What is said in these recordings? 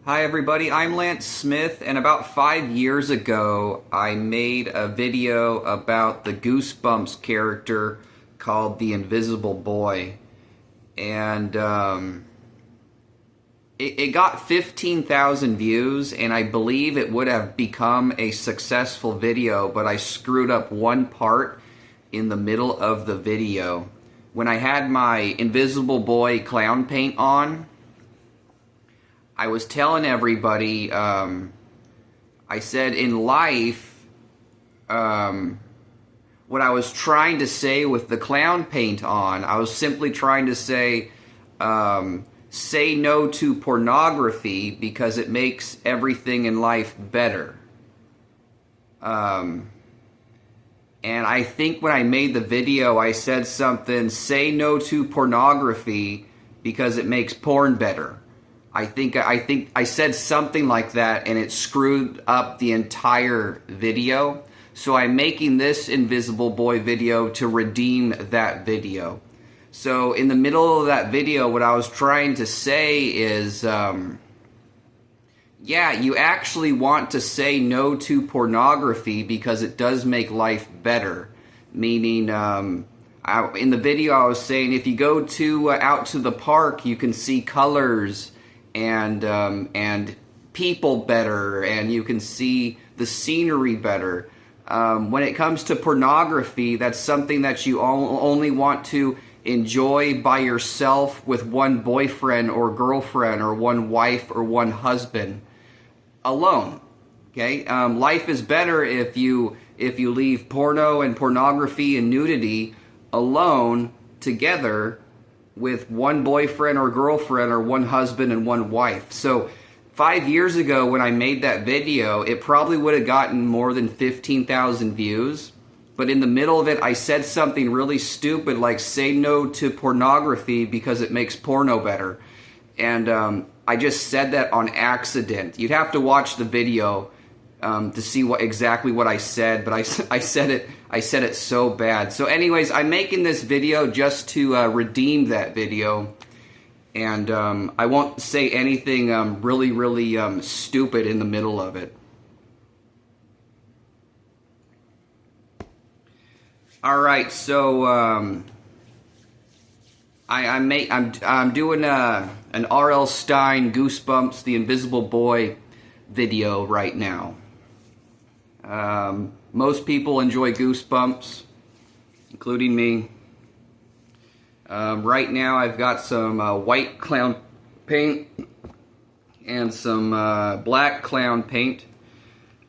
Hi everybody, I'm Lance Smith, and about 5 years ago I made a video about the Goosebumps character called the Invisible Boy, and it got 15,000 views, and I believe it would have become a successful video, but I screwed up one part in the middle of the video. When I had my Invisible Boy clown paint on, I was telling everybody, I said in life, what I was trying to say with the clown paint on, I was simply trying to say, say no to pornography because it makes everything in life better. And I think when I made the video, I said something, say no to pornography because it makes porn better. I think I said something like that, and it screwed up the entire video. So I'm making this Invisible Boy video to redeem that video. So in the middle of that video, what I was trying to say is, yeah, you actually want to say no to pornography because it does make life better. Meaning, in the video I was saying, if you go out to the park, you can see colors and people better, and you can see the scenery better. When it comes to pornography, that's something that you only want to enjoy by yourself with one boyfriend or girlfriend or one wife or one husband alone. Okay, life is better if you leave porno and pornography and nudity alone together with one boyfriend or girlfriend or one husband and one wife. So 5 years ago when I made that video, it probably would have gotten more than 15,000 views. But in the middle of it, I said something really stupid like say no to pornography because it makes porno better. And I just said that on accident. You'd have to watch the video to see exactly what I said, but I said it so bad. So anyways, I'm making this video just to redeem that video, and I won't say anything really stupid in the middle of it. All right, so I'm doing an R.L. Stine Goosebumps, the Invisible Boy video right now. Most people enjoy Goosebumps, including me. Right now I've got some white clown paint and some black clown paint.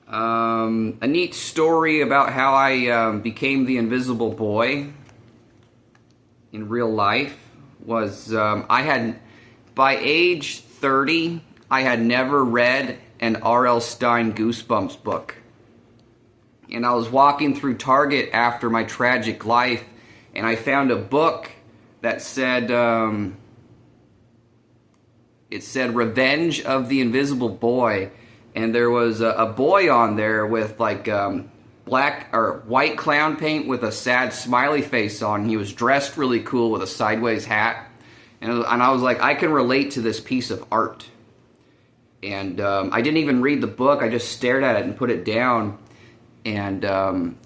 A neat story about how I became the Invisible Boy in real life was by age 30, I had never read an R.L. Stine Goosebumps book. And I was walking through Target after my tragic life, and I found a book that said, it said Revenge of the Invisible Boy, and there was a boy on there with like black or white clown paint with a sad smiley face on. He was dressed really cool with a sideways hat, and I was like, I can relate to this piece of art. And I didn't even read the book, I just stared at it and put it down. And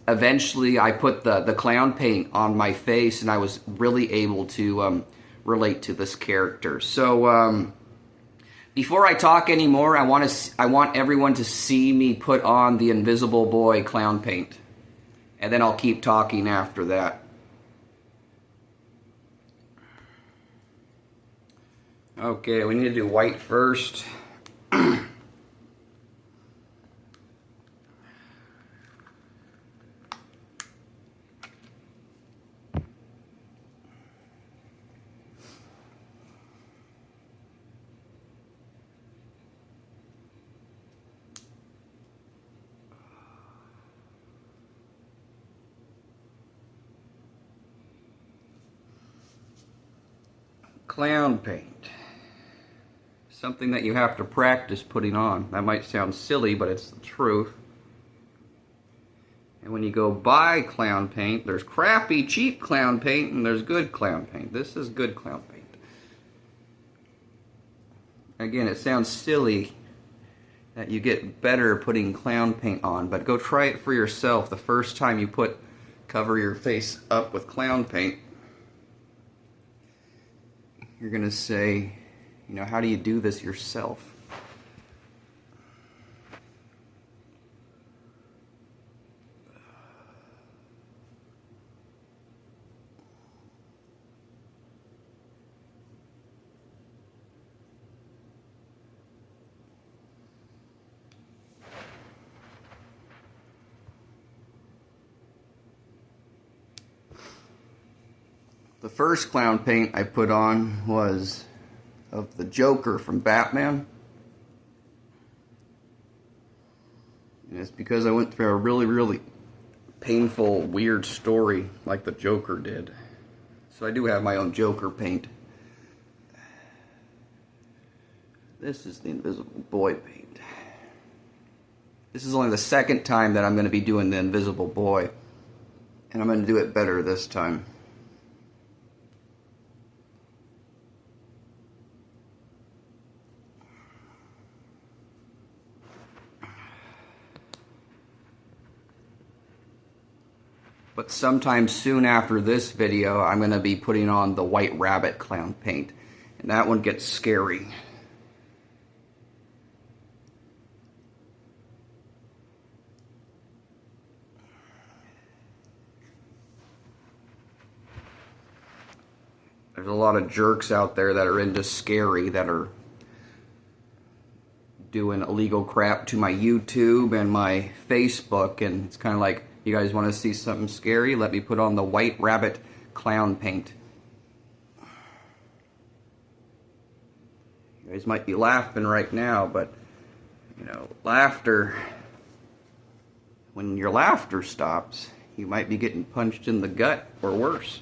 eventually I put the clown paint on my face, and I was really able to relate to this character. So before I talk anymore, I want everyone to see me put on the Invisible Boy clown paint. And then I'll keep talking after that. Okay, we need to do white first. Clown paint. Something that you have to practice putting on. That might sound silly, but it's the truth. And when you go buy clown paint, there's crappy, cheap clown paint, and there's good clown paint. This is good clown paint. Again, it sounds silly, that you get better putting clown paint on, but go try it for yourself. The first time you cover your face up with clown paint, you're gonna say, you know, how do you do this yourself? The first clown paint I put on was of the Joker from Batman. And it's because I went through a really, really painful, weird story like the Joker did. So I do have my own Joker paint. This is the Invisible Boy paint. This is only the second time that I'm going to be doing the Invisible Boy. And I'm going to do it better this time. But sometime soon after this video, I'm going to be putting on the White Rabbit clown paint. And that one gets scary. There's a lot of jerks out there that are into scary, that are doing illegal crap to my YouTube and my Facebook, and it's kind of like, you guys want to see something scary? Let me put on the White Rabbit clown paint. You guys might be laughing right now, but, you know, laughter, when your laughter stops, you might be getting punched in the gut or worse.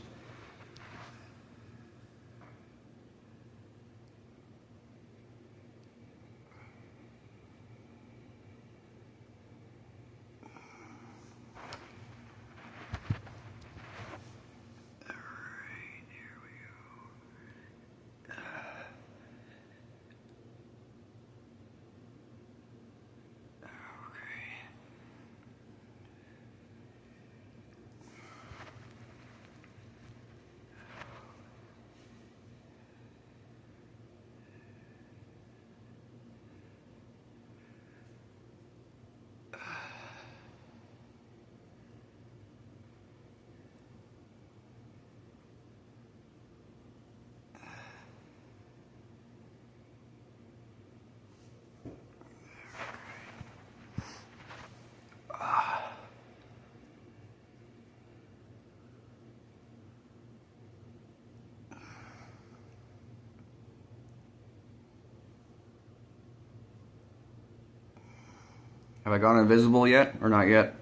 Have I gone invisible yet, or not yet?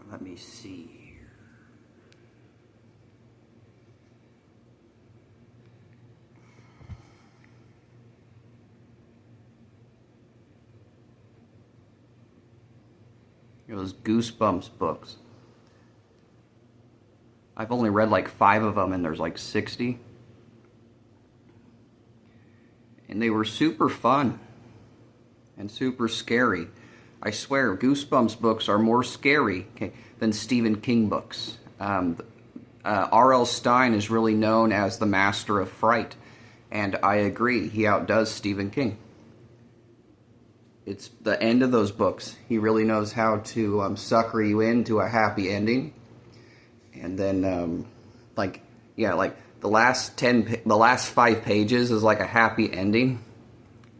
Let me see here. Those Goosebumps books. I've only read like 5 of them, and there's like 60. And they were super fun and super scary. I swear, Goosebumps books are more scary than Stephen King books. R.L. Stine is really known as the master of fright, and I agree, he outdoes Stephen King. It's the end of those books. He really knows how to sucker you into a happy ending, and then like the last 5 pages is like a happy ending,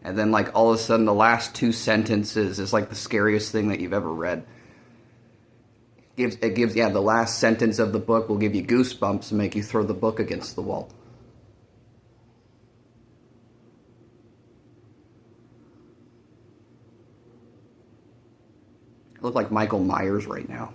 And then, like, all of a sudden, the last two sentences is, like, the scariest thing that you've ever read. It gives, the last sentence of the book will give you goosebumps and make you throw the book against the wall. I look like Michael Myers right now.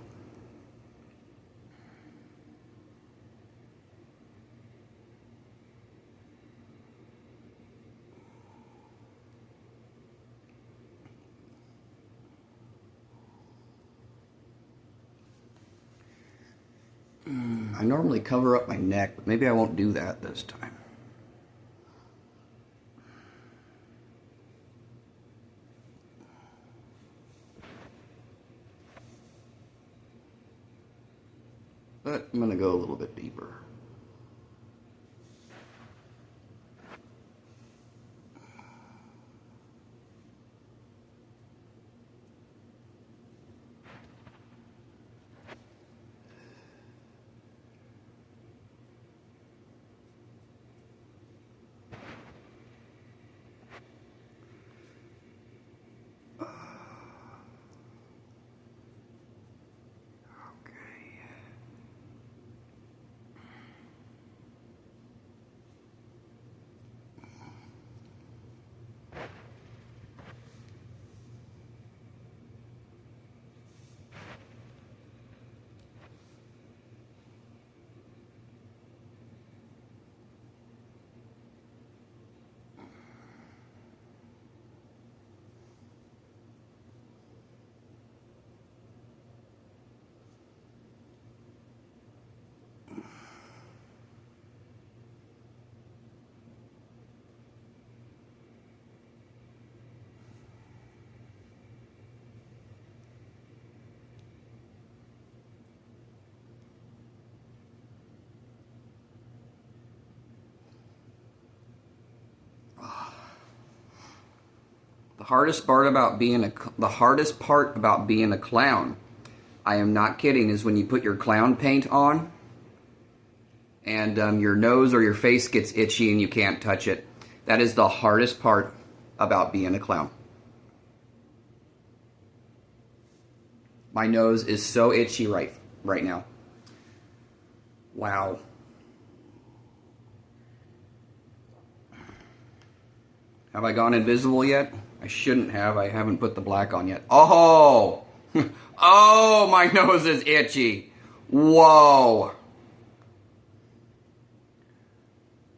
I normally cover up my neck, but maybe I won't do that this time. But I'm going to go a little bit deeper. The hardest part about being a clown, I am not kidding, is when you put your clown paint on and your nose or your face gets itchy and you can't touch it. That is the hardest part about being a clown. My nose is so itchy right now. Wow. Have I gone invisible yet? I shouldn't have. I haven't put the black on yet. Oh! Oh, my nose is itchy. Whoa.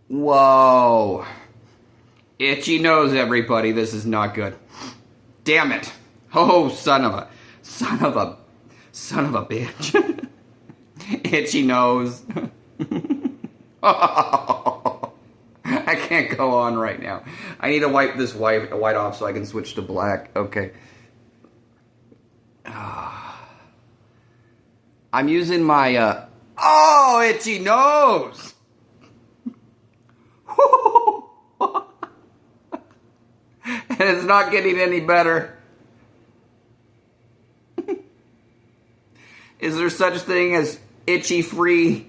Whoa. Itchy nose, everybody. This is not good. Damn it. Oh, son of a bitch. Itchy nose. Oh. I can't go on right now. I need to wipe this white off so I can switch to black. Okay. I'm using my, oh, itchy nose! And it's not getting any better. Is there such thing as itchy-free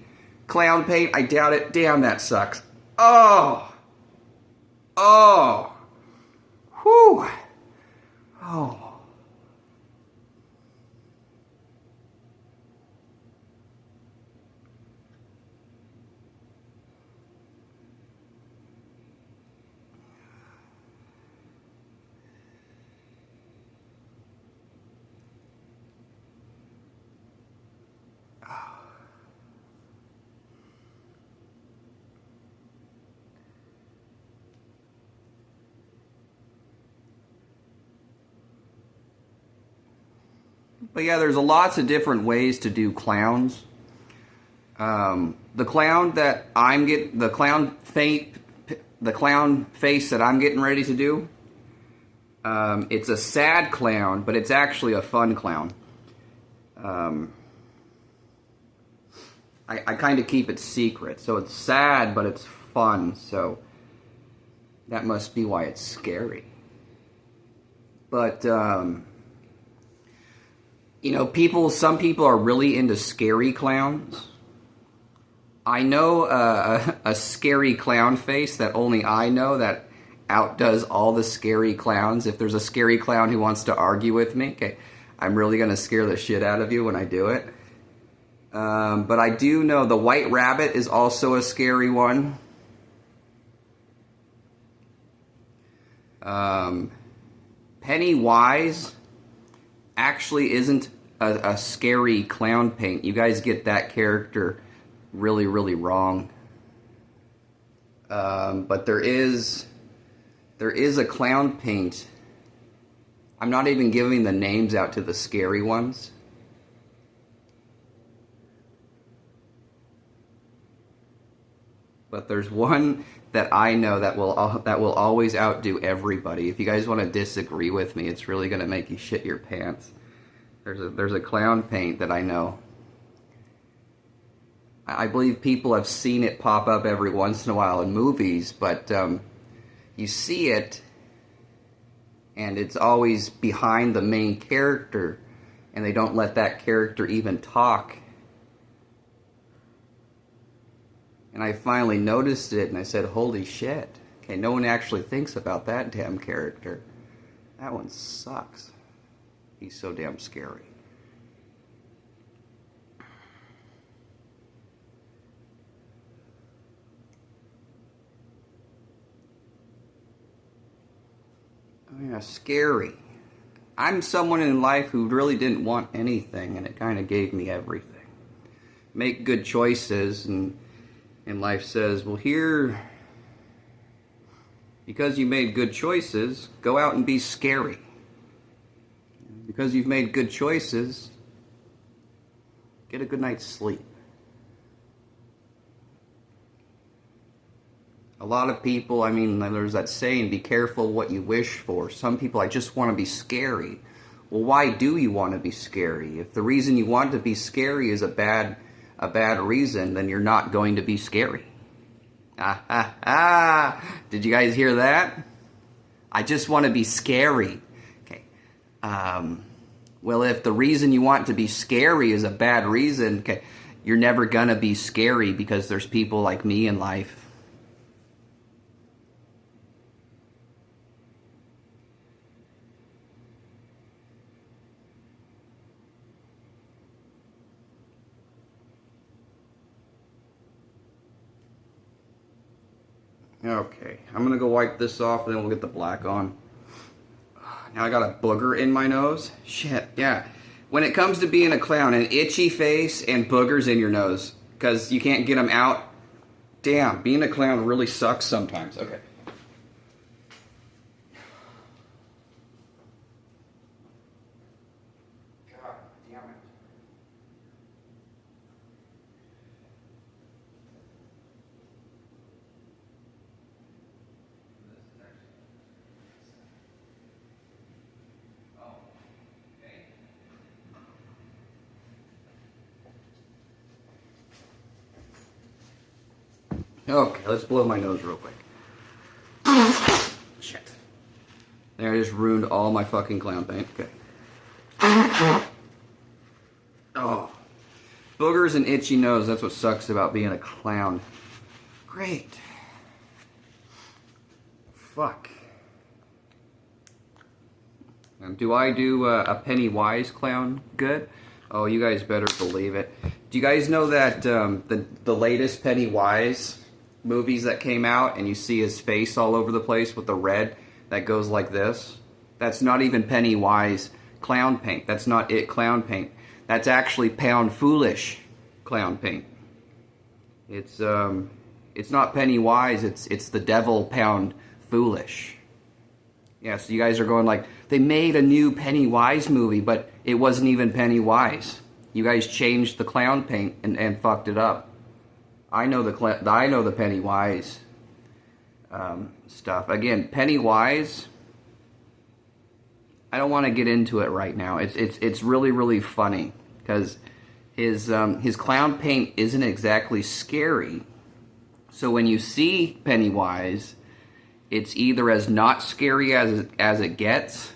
clown paint? I doubt it. Damn, that sucks. Oh! Oh! Whew! Oh. But yeah, there's lots of different ways to do clowns. The clown face that I'm getting ready to do, it's a sad clown, but it's actually a fun clown. I kind of keep it secret, so it's sad, but it's fun, so that must be why it's scary. But, you know, some people are really into scary clowns. I know a scary clown face that only I know that outdoes all the scary clowns. If there's a scary clown who wants to argue with me, okay, I'm really going to scare the shit out of you when I do it. But I do know the White Rabbit is also a scary one. Pennywise actually isn't a scary clown paint. You guys get that character really, really wrong. But there is a clown paint. I'm not even giving the names out to the scary ones. But there's one that I know that will always outdo everybody. If you guys want to disagree with me, it's really going to make you shit your pants. There's a clown paint that I know. I believe people have seen it pop up every once in a while in movies, but you see it, and it's always behind the main character, and they don't let that character even talk. And I finally noticed it, and I said, holy shit. Okay, no one actually thinks about that damn character. That one sucks. He's so damn scary. Oh yeah, scary. I'm someone in life who really didn't want anything, and it kind of gave me everything. Make good choices, and life says, well, here, because you made good choices, go out and be scary. Because you've made good choices, get a good night's sleep. A lot of people, I mean, there's that saying, be careful what you wish for. Some people, I just want to be scary. Well, why do you want to be scary? If the reason you want to be scary is a bad reason, then you're not going to be scary. Did you guys hear that? I just want to be scary. Okay. Well, if the reason you want to be scary is a bad reason, okay, you're never gonna be scary because there's people like me in life. Okay, I'm gonna go wipe this off and then we'll get the black on. Now I got a booger in my nose. Shit, yeah. When it comes to being a clown, an itchy face and boogers in your nose because you can't get them out. Damn, being a clown really sucks sometimes. Okay. God damn it. Okay, let's blow my nose real quick. Shit. There, I just ruined all my fucking clown paint. Okay. Oh. Boogers and itchy nose, that's what sucks about being a clown. Great. Fuck. Do I do a Pennywise clown good? Oh, you guys better believe it. Do you guys know that the latest Pennywise movies that came out and you see his face all over the place with the red that goes like this? That's not even Pennywise clown paint. That's not it clown paint. That's actually Pound Foolish clown paint. It's not Pennywise, it's the devil Pound Foolish. Yeah, so you guys are going like, they made a new Pennywise movie, but it wasn't even Pennywise. You guys changed the clown paint and fucked it up. I know the Pennywise stuff. Again, Pennywise, I don't want to get into it right now. It's really, really funny because his clown paint isn't exactly scary. So when you see Pennywise, it's either as not scary as it gets,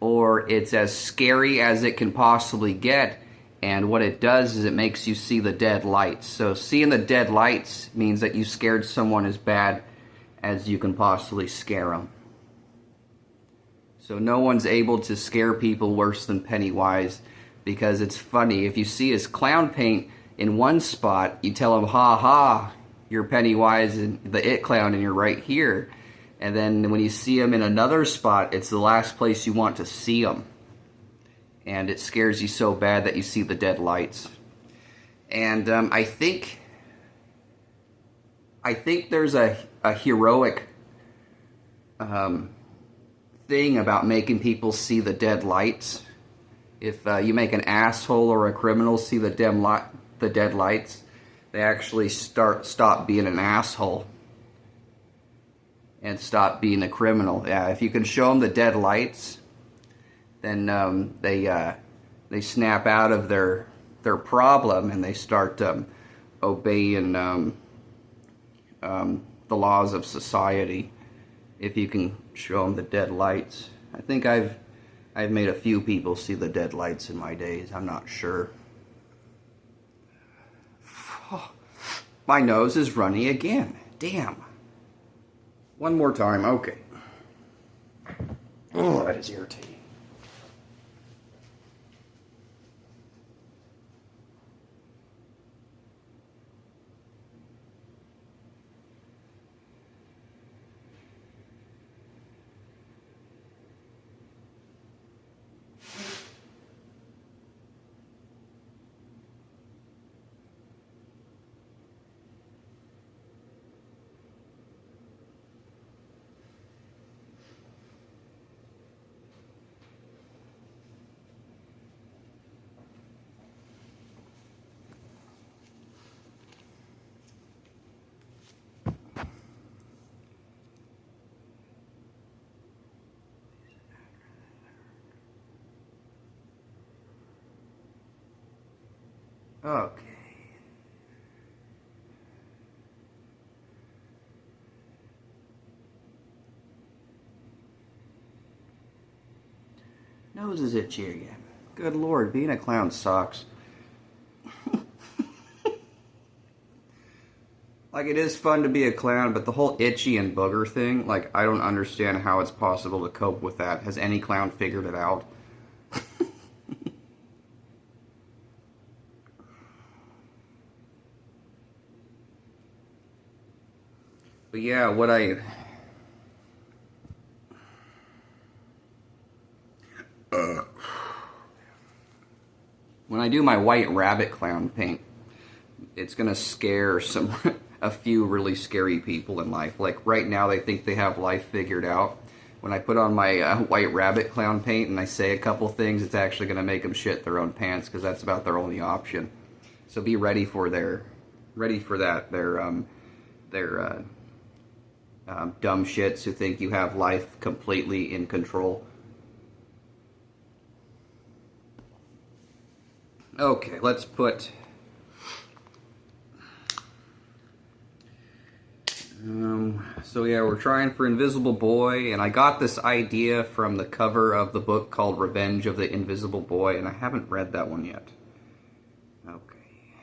or it's as scary as it can possibly get. And what it does is it makes you see the dead lights. So seeing the dead lights means that you scared someone as bad as you can possibly scare them. So no one's able to scare people worse than Pennywise, because it's funny. If you see his clown paint in one spot, you tell him, ha ha, you're Pennywise and the It Clown and you're right here. And then when you see him in another spot, it's the last place you want to see him. And it scares you so bad that you see the dead lights. And I think there's a heroic thing about making people see the dead lights. If you make an asshole or a criminal see the dead lights, they actually stop being an asshole and stop being a criminal. Yeah, if you can show them the dead lights, then they snap out of their problem and they start obeying the laws of society. If you can show them the dead lights. I think I've made a few people see the dead lights in my days. I'm not sure. My nose is runny again. Damn. One more time. Okay. Oh, that is irritating. Okay. Nose is itchy again. Good Lord, being a clown sucks. Like, it is fun to be a clown, but the whole itchy and booger thing, like, I don't understand how it's possible to cope with that. Has any clown figured it out? But yeah, when I do my white rabbit clown paint, it's gonna scare a few really scary people in life. Like right now, they think they have life figured out. When I put on my white rabbit clown paint and I say a couple things, it's actually gonna make them shit their own pants, because that's about their only option. So be ready for that. Their dumb shits who think you have life completely in control. Okay, let's put so yeah, we're trying for Invisible Boy, and I got this idea from the cover of the book called Revenge of the Invisible Boy, and I haven't read that one yet. Okay.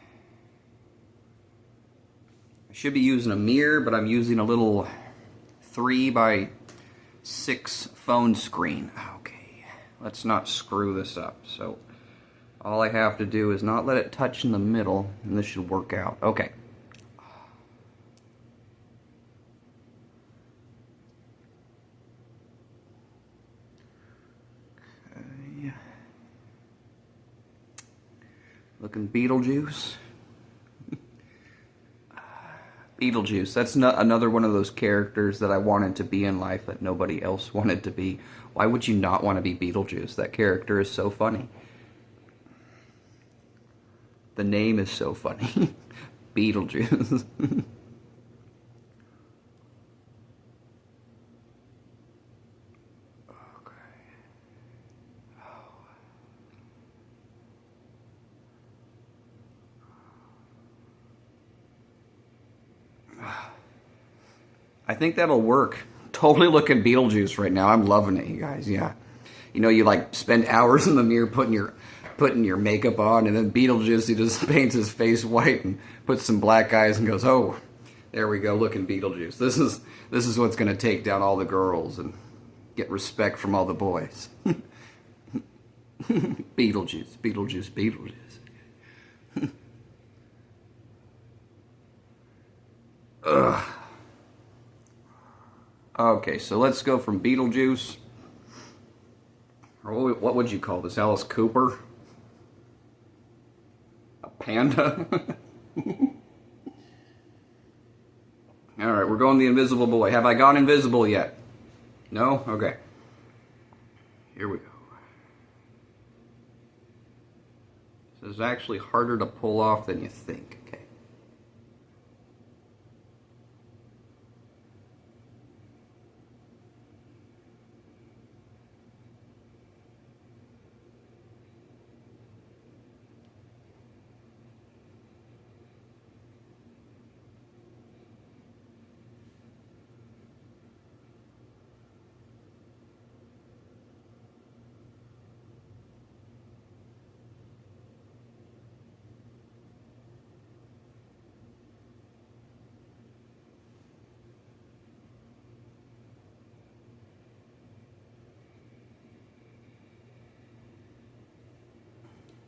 I should be using a mirror, but I'm using a little 3x6 phone screen. Okay, let's not screw this up. So all I have to do is not let it touch in the middle, and this should work out. Okay. Okay. Looking Beetlejuice. Beetlejuice. That's another one of those characters that I wanted to be in life that nobody else wanted to be. Why would you not want to be Beetlejuice? That character is so funny. The name is so funny. Beetlejuice. I think that'll work. Totally looking Beetlejuice right now. I'm loving it, you guys. Yeah. You know, you like spend hours in the mirror putting your makeup on, and then Beetlejuice, he just paints his face white and puts some black eyes and goes, "Oh, There we go, looking Beetlejuice. This is what's gonna take down all the girls and get respect from all the boys. Beetlejuice, Beetlejuice, Beetlejuice. Ugh. Okay, so let's go from Beetlejuice. Or what would you call this? Alice Cooper? A panda? Alright, we're going the Invisible Boy. Have I gone invisible yet? No? Okay. Here we go. This is actually harder to pull off than you think. Okay.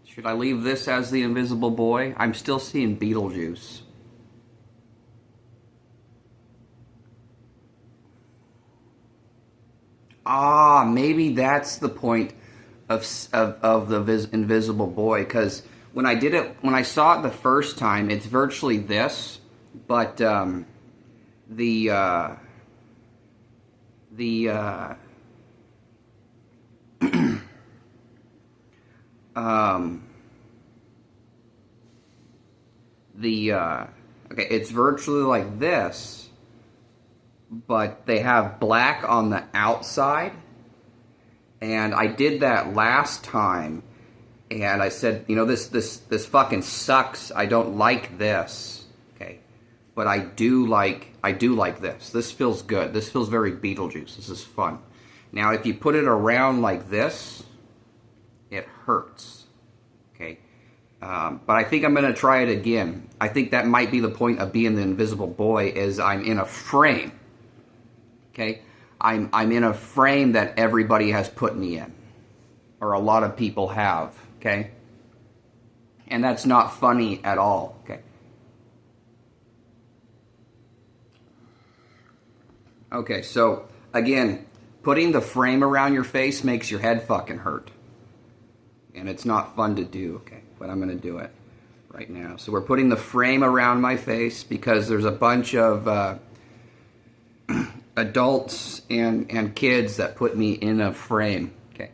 Should I leave this as the Invisible Boy? I'm still seeing Beetlejuice. Ah, maybe that's the point of the Invisible Boy, because when I did it, when I saw it the first time, it's virtually this, but the okay, it's virtually like this, but they have black on the outside. And I did that last time, and I said, you know, this fucking sucks. I don't like this. Okay, but I do like this. This feels good. This feels very Beetlejuice. This is fun. Now, if you put it around like this, it hurts. Okay, but I think I'm gonna try it again. I think that might be the point of being the Invisible Boy, is I'm in a frame. Okay, I'm in a frame that everybody has put me in, or a lot of people have. Okay, and that's not funny at all. Okay. Okay, so again, putting the frame around your face makes your head fucking hurt. And it's not fun to do, okay? But I'm going to do it right now. So we're putting the frame around my face because there's a bunch of adults and kids that put me in a frame, okay?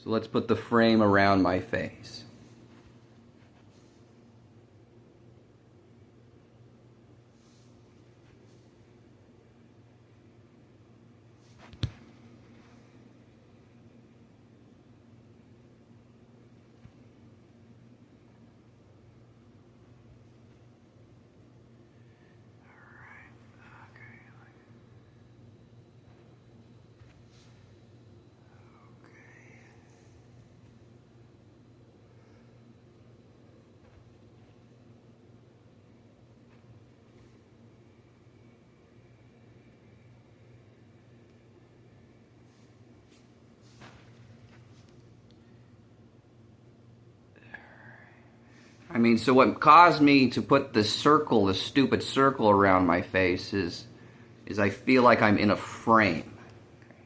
So let's put the frame around my face. I mean, so what caused me to put this circle, this stupid circle around my face is I feel like I'm in a frame. Okay.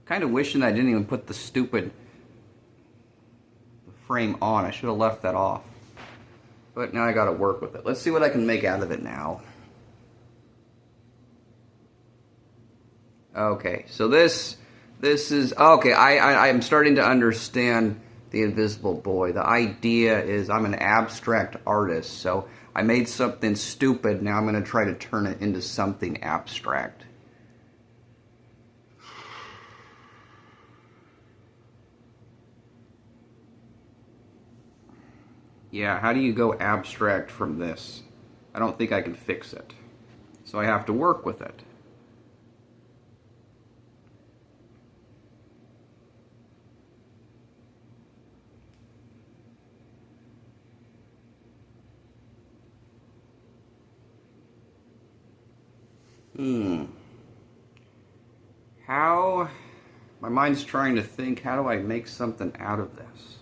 Kind of wishing I didn't even put the stupid frame on. I should have left that off. But now I gotta work with it. Let's see what I can make out of it now. Okay, so this is, okay, I'm starting to understand the Invisible Boy. The idea is I'm an abstract artist, so I made something stupid, now I'm going to try to turn it into something abstract. Yeah, how do you go abstract from this? I don't think I can fix it. So I have to work with it. Hmm. How... My mind's trying to think, how do I make something out of this?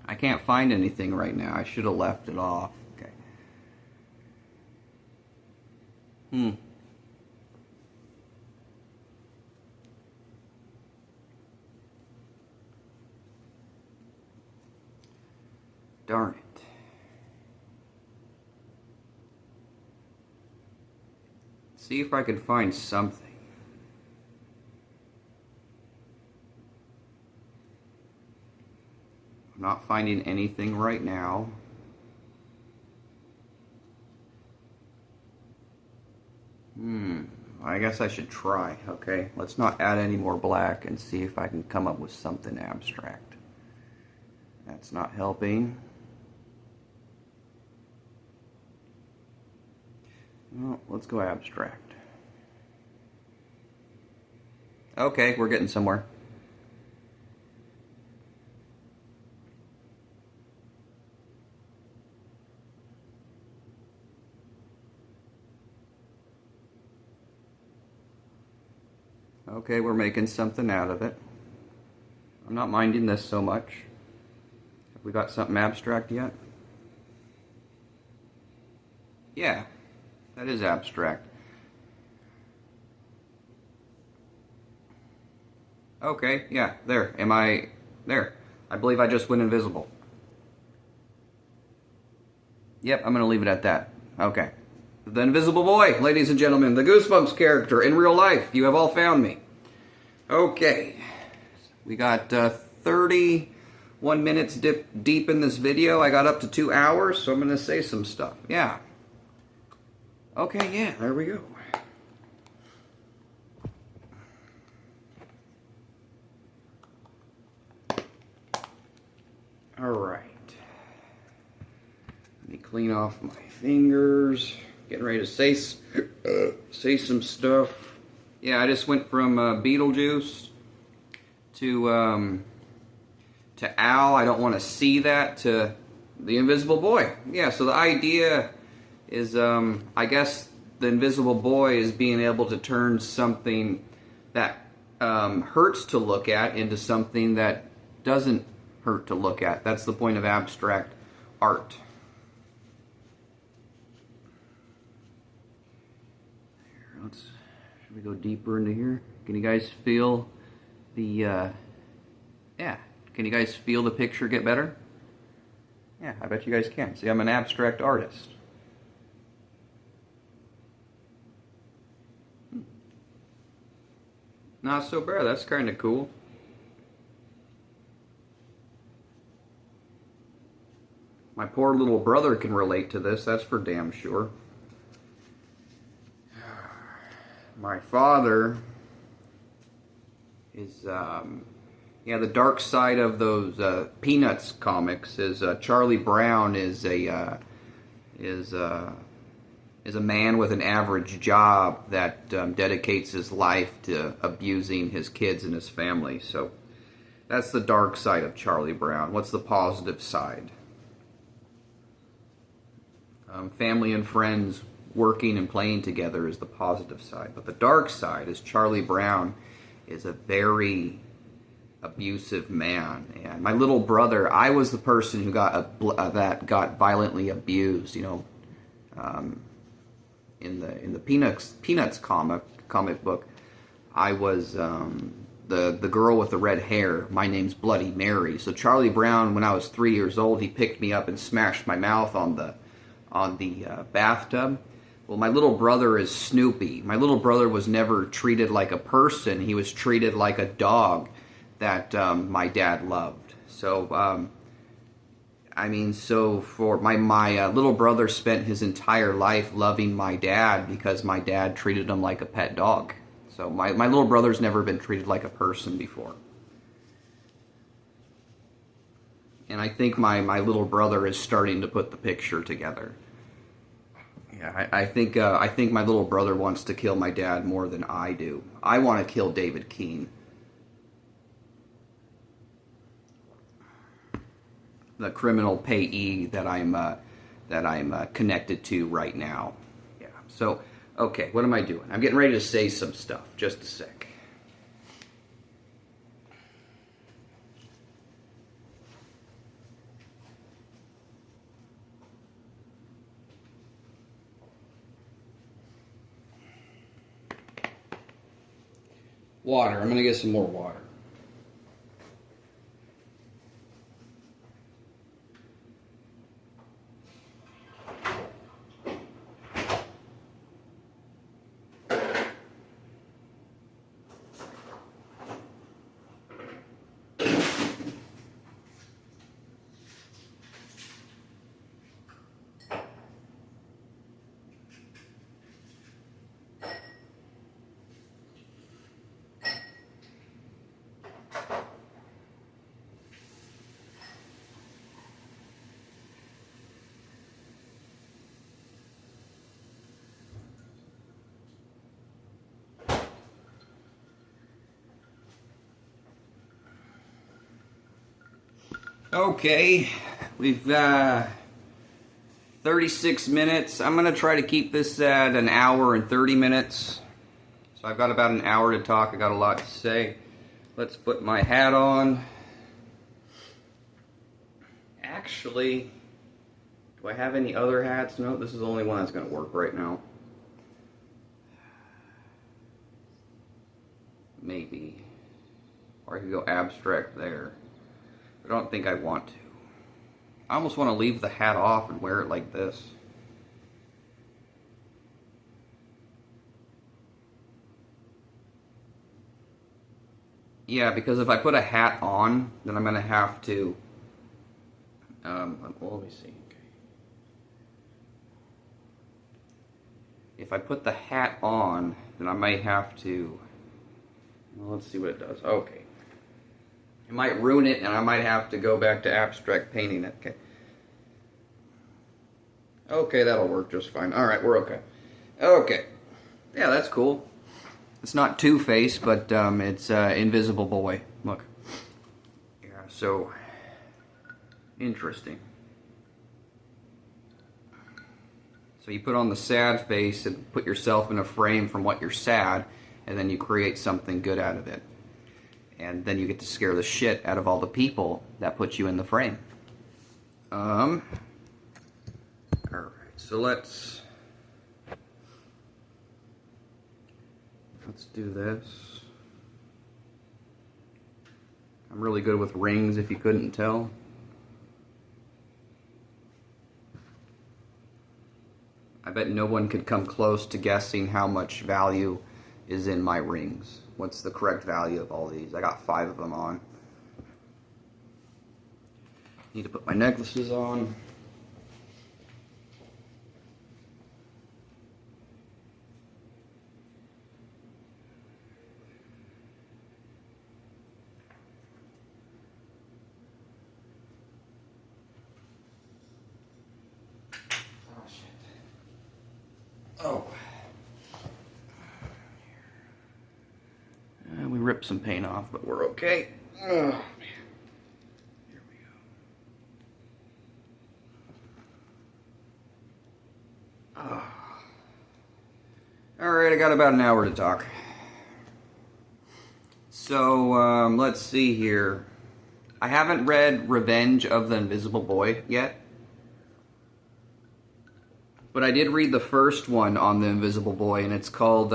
I can't find anything right now. I should have left it off. Okay. Darn it. See if I can find something. I'm not finding anything right now. I guess I should try. Okay, let's not add any more black and see if I can come up with something abstract. That's not helping. Well, let's go abstract. Okay, we're getting somewhere. Okay, we're making something out of it. I'm not minding this so much. Have we got something abstract yet? Yeah, that is abstract. Okay, yeah, there. There. I believe I just went invisible. Yep, I'm going to leave it at that. Okay. The Invisible Boy, ladies and gentlemen, the Goosebumps character in real life. You have all found me. Okay. We got 31 minutes deep in this video. I got up to 2 hours, so I'm going to say some stuff. Yeah. Okay, yeah, there we go. All right. Let me clean off my fingers. Getting ready to say some stuff. Yeah, I just went from Beetlejuice to Al. I don't want to see that to the Invisible Boy. Yeah, so the idea is, I guess the Invisible Boy is being able to turn something that hurts to look at into something that doesn't hurt to look at. That's the point of abstract art. Should we go deeper into here? Can you guys feel the, yeah, can you guys feel the picture get better? Yeah, I bet you guys can. See, I'm an abstract artist. Not so bad, that's kind of cool. My poor little brother can relate to this, that's for damn sure. My father is, yeah, the dark side of those Peanuts comics is Charlie Brown is a man with an average job that dedicates his life to abusing his kids and his family. So that's the dark side of Charlie Brown. What's the positive side? Family and friends working and playing together is the positive side. But the dark side is Charlie Brown is a very abusive man. And my little brother, I was the person who got that got violently abused. You know, in the Peanuts comic book, I was the girl with the red hair. My name's Bloody Mary. So Charlie Brown, when I was 3 years old, he picked me up and smashed my mouth on the bathtub. Well, my little brother is Snoopy. My little brother was never treated like a person. He was treated like a dog that my dad loved. So, I mean, so for my little brother spent his entire life loving my dad because my dad treated him like a pet dog. So my little brother's never been treated like a person before. And I think my little brother is starting to put the picture together. Yeah, I think my little brother wants to kill my dad more than I do. I want to kill David Keene. the criminal payee that I'm connected to right now. Yeah. So, okay, what am I doing? I'm getting ready to say some stuff. Just a sec. Water. I'm going to get some more water. Okay, we've 36 minutes. I'm going to try to keep this at an hour and 30 minutes. So I've got about an hour to talk. I got a lot to say. Let's put my hat on. Actually, do I have any other hats? No, this is the only one that's going to work right now. Maybe. Or I could go abstract there. I don't think I want to. I almost want to leave the hat off and wear it like this. Yeah, because if I put a hat on, then I'm going to have to... well, let me see. If I put the hat on, then I might have to... Well, let's see what it does. Okay. It might ruin it, and I might have to go back to abstract painting it. Okay. Okay, that'll work just fine. All right, we're okay. Okay. Yeah, that's cool. It's not Two-Face, but it's Invisible Boy. Look. Yeah, so interesting. So you put on the sad face and put yourself in a frame from what you're sad, and then you create something good out of it. And then you get to scare the shit out of all the people that put you in the frame. Alright, so let's do this. I'm really good with rings, if you couldn't tell. I bet no one could come close to guessing how much value is in my rings. What's the correct value of all these? I got 5 of them on. Need to put my necklaces on. Oh, shit. Oh. We ripped some paint off, but we're okay. Oh, man. Here we go. Oh. Alright, I got about an hour to talk. So, let's see here. I haven't read Revenge of the Invisible Boy yet. But I did read the first one on the Invisible Boy, and it's called,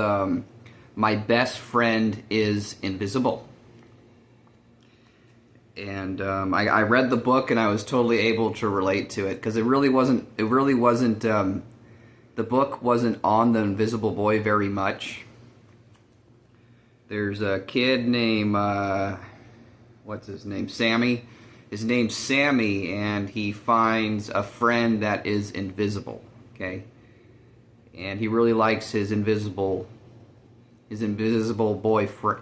My Best Friend is Invisible. And I read the book, and I was totally able to relate to it, because it really wasn't, the book wasn't on the Invisible Boy very much. There's a kid named, what's his name, Sammy. His name's Sammy, and he finds a friend that is invisible, okay? And he really likes his invisible boy, his invisible friend,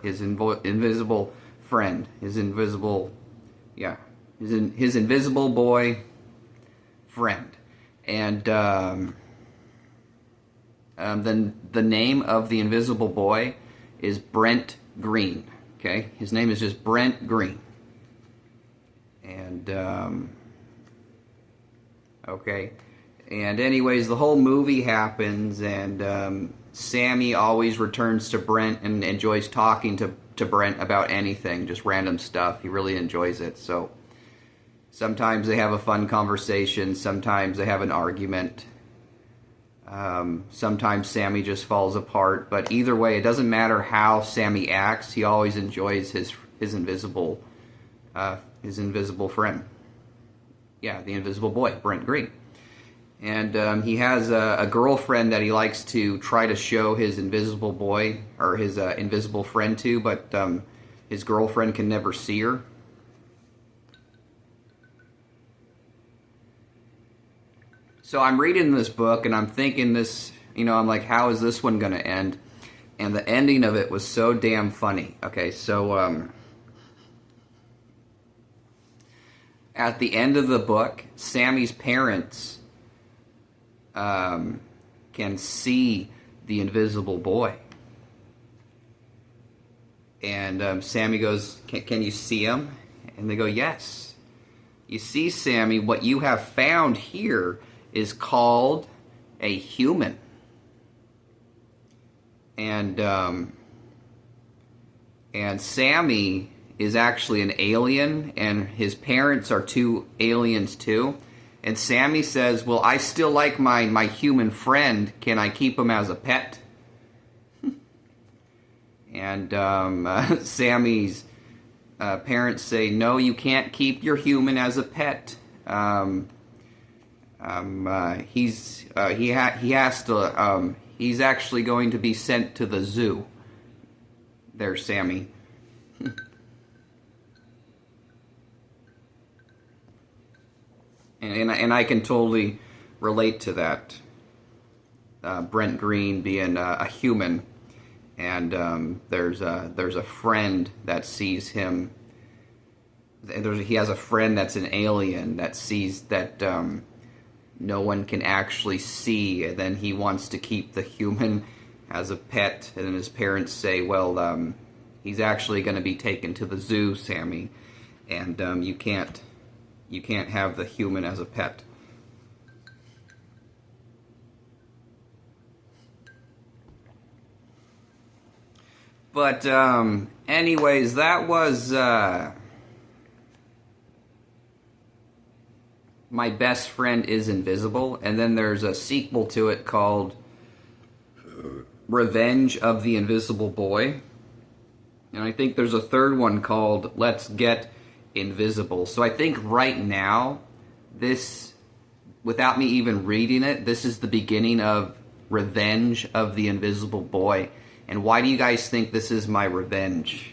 his invisible boy friend. And then the name of the invisible boy is Brent Green. Okay, his name is just Brent Green. And Okay. And anyways, the whole movie happens, and Sammy always returns to Brent and enjoys talking to Brent about anything, just random stuff. He really enjoys it. So sometimes they have a fun conversation. Sometimes they have an argument. Sometimes Sammy just falls apart. But either way, it doesn't matter how Sammy acts. He always enjoys his invisible friend. Yeah, the Invisible Boy, Brent Green. And he has a girlfriend that he likes to try to show his invisible boy or his invisible friend to, but his girlfriend can never see her. So I'm reading this book and I'm thinking this, I'm like, how is this one going to end? And the ending of it was so damn funny. Okay, so at the end of the book, Sammy's parents can see the invisible boy. And Sammy goes, can you see him? And they go, yes. You see, Sammy, what you have found here is called a human. And Sammy is actually an alien, and his parents are two aliens too. And Sammy says, well, I still like my human friend. Can I keep him as a pet? And Sammy's parents say, no, you can't keep your human as a pet. He's actually going to be sent to the zoo. There's Sammy. And I can totally relate to that. Brent Green being a human, and there's a friend that sees him. He has a friend that's an alien that sees that no one can actually see, and then he wants to keep the human as a pet. And then his parents say, well, he's actually going to be taken to the zoo, Sammy, and you can't have the human as a pet. But anyways, that was My Best Friend is Invisible, and then there's a sequel to it called Revenge of the Invisible Boy, and I think there's a third one called Let's Get Invisible. So I think right now, this, without me even reading it, this is the beginning of Revenge of the Invisible Boy. And why do you guys think this is my revenge?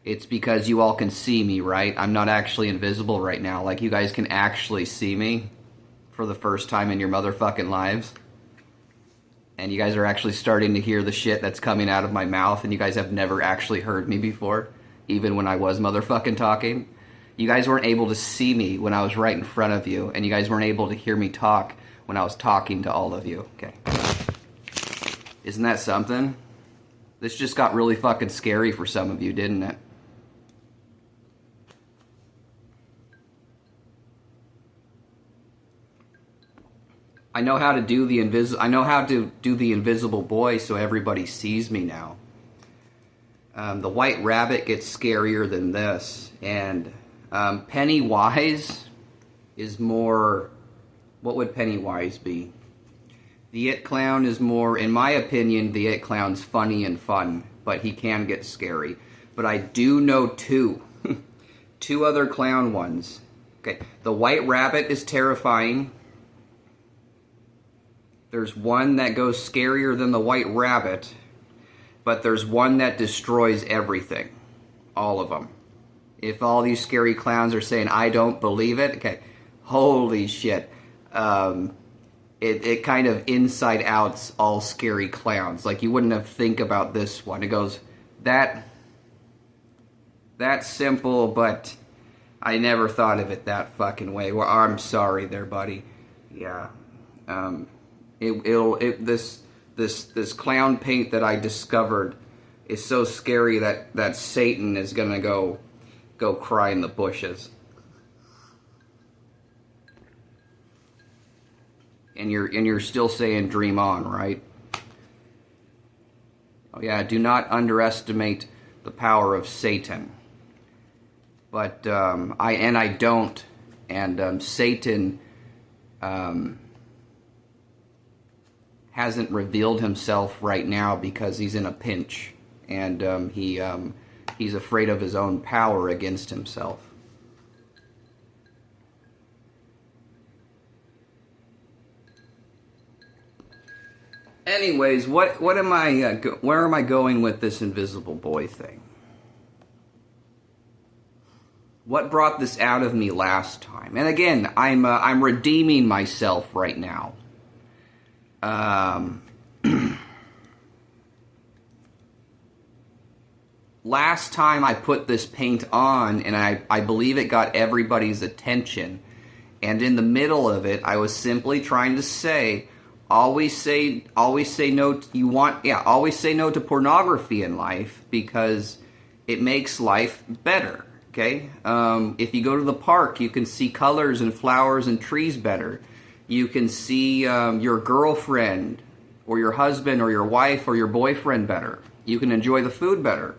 It's because you all can see me, right? I'm not actually invisible right now. Like, you guys can actually see me for the first time in your motherfucking lives. And you guys are actually starting to hear the shit that's coming out of my mouth, and you guys have never actually heard me before, even when I was motherfucking talking. You guys weren't able to see me when I was right in front of you, and you guys weren't able to hear me talk when I was talking to all of you. Okay. Isn't that something? This just got really fucking scary for some of you, didn't it? I know how to do the invisible boy so everybody sees me now. The White Rabbit gets scarier than this, and Pennywise is more. What would Pennywise be? The It Clown is more, in my opinion, the It Clown's funny and fun, but he can get scary. But I do know two other clown ones. Okay, the White Rabbit is terrifying. There's one that goes scarier than the White Rabbit, but there's one that destroys everything. All of them. If all these scary clowns are saying, I don't believe it, okay, holy shit. It kind of inside outs all scary clowns. Like, you wouldn't have think about this one. It goes, that's simple, but I never thought of it that fucking way. Well, I'm sorry there, buddy. Yeah. This clown paint that I discovered is so scary that Satan is gonna go cry in the bushes. And you're still saying dream on, right? Oh yeah, do not underestimate the power of Satan. But I don't, and Satan hasn't revealed himself right now because he's in a pinch, and he's afraid of his own power against himself. Anyways, what am I? Where am I going with this Invisible Boy thing? What brought this out of me last time? And again, I'm redeeming myself right now. Last time I put this paint on, and I believe it got everybody's attention. And in the middle of it, I was simply trying to say, always say no. Always say no to pornography in life because it makes life better. Okay, if you go to the park, you can see colors and flowers and trees better. You can see your girlfriend or your husband or your wife or your boyfriend better. You can enjoy the food better.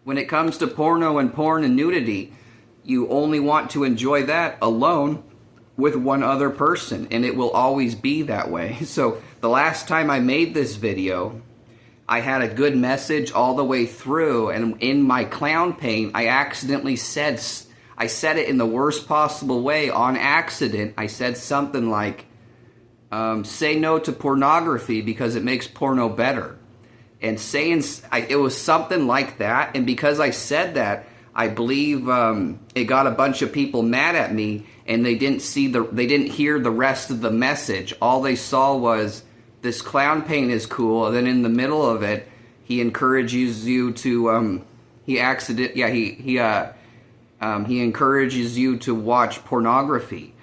When it comes to porno and porn and nudity, you only want to enjoy that alone with one other person, and it will always be that way. So the last time I made this video, I had a good message all the way through, and in my clown paint, I accidentally said it in the worst possible way on accident. I said something like, say no to pornography because it makes porno better. And it was something like that, and because I said that, I believe it got a bunch of people mad at me, and they didn't hear the rest of the message. All they saw was, this clown paint is cool, and then in the middle of it, he encourages you to he encourages you to watch pornography.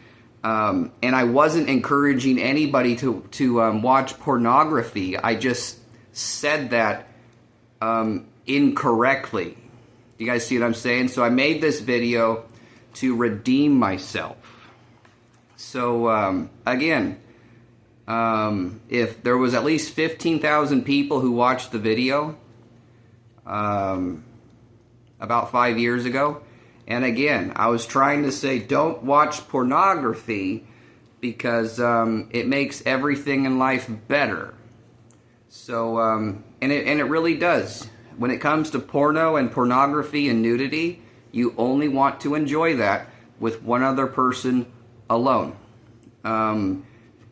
And I wasn't encouraging anybody to watch pornography. I just said that incorrectly. You guys see what I'm saying? So I made this video to redeem myself. So again, if there was at least 15,000 people who watched the video about 5 years ago, and again, I was trying to say don't watch pornography because it makes everything in life better. So and it really does. When it comes to porno and pornography and nudity, you only want to enjoy that with one other person alone.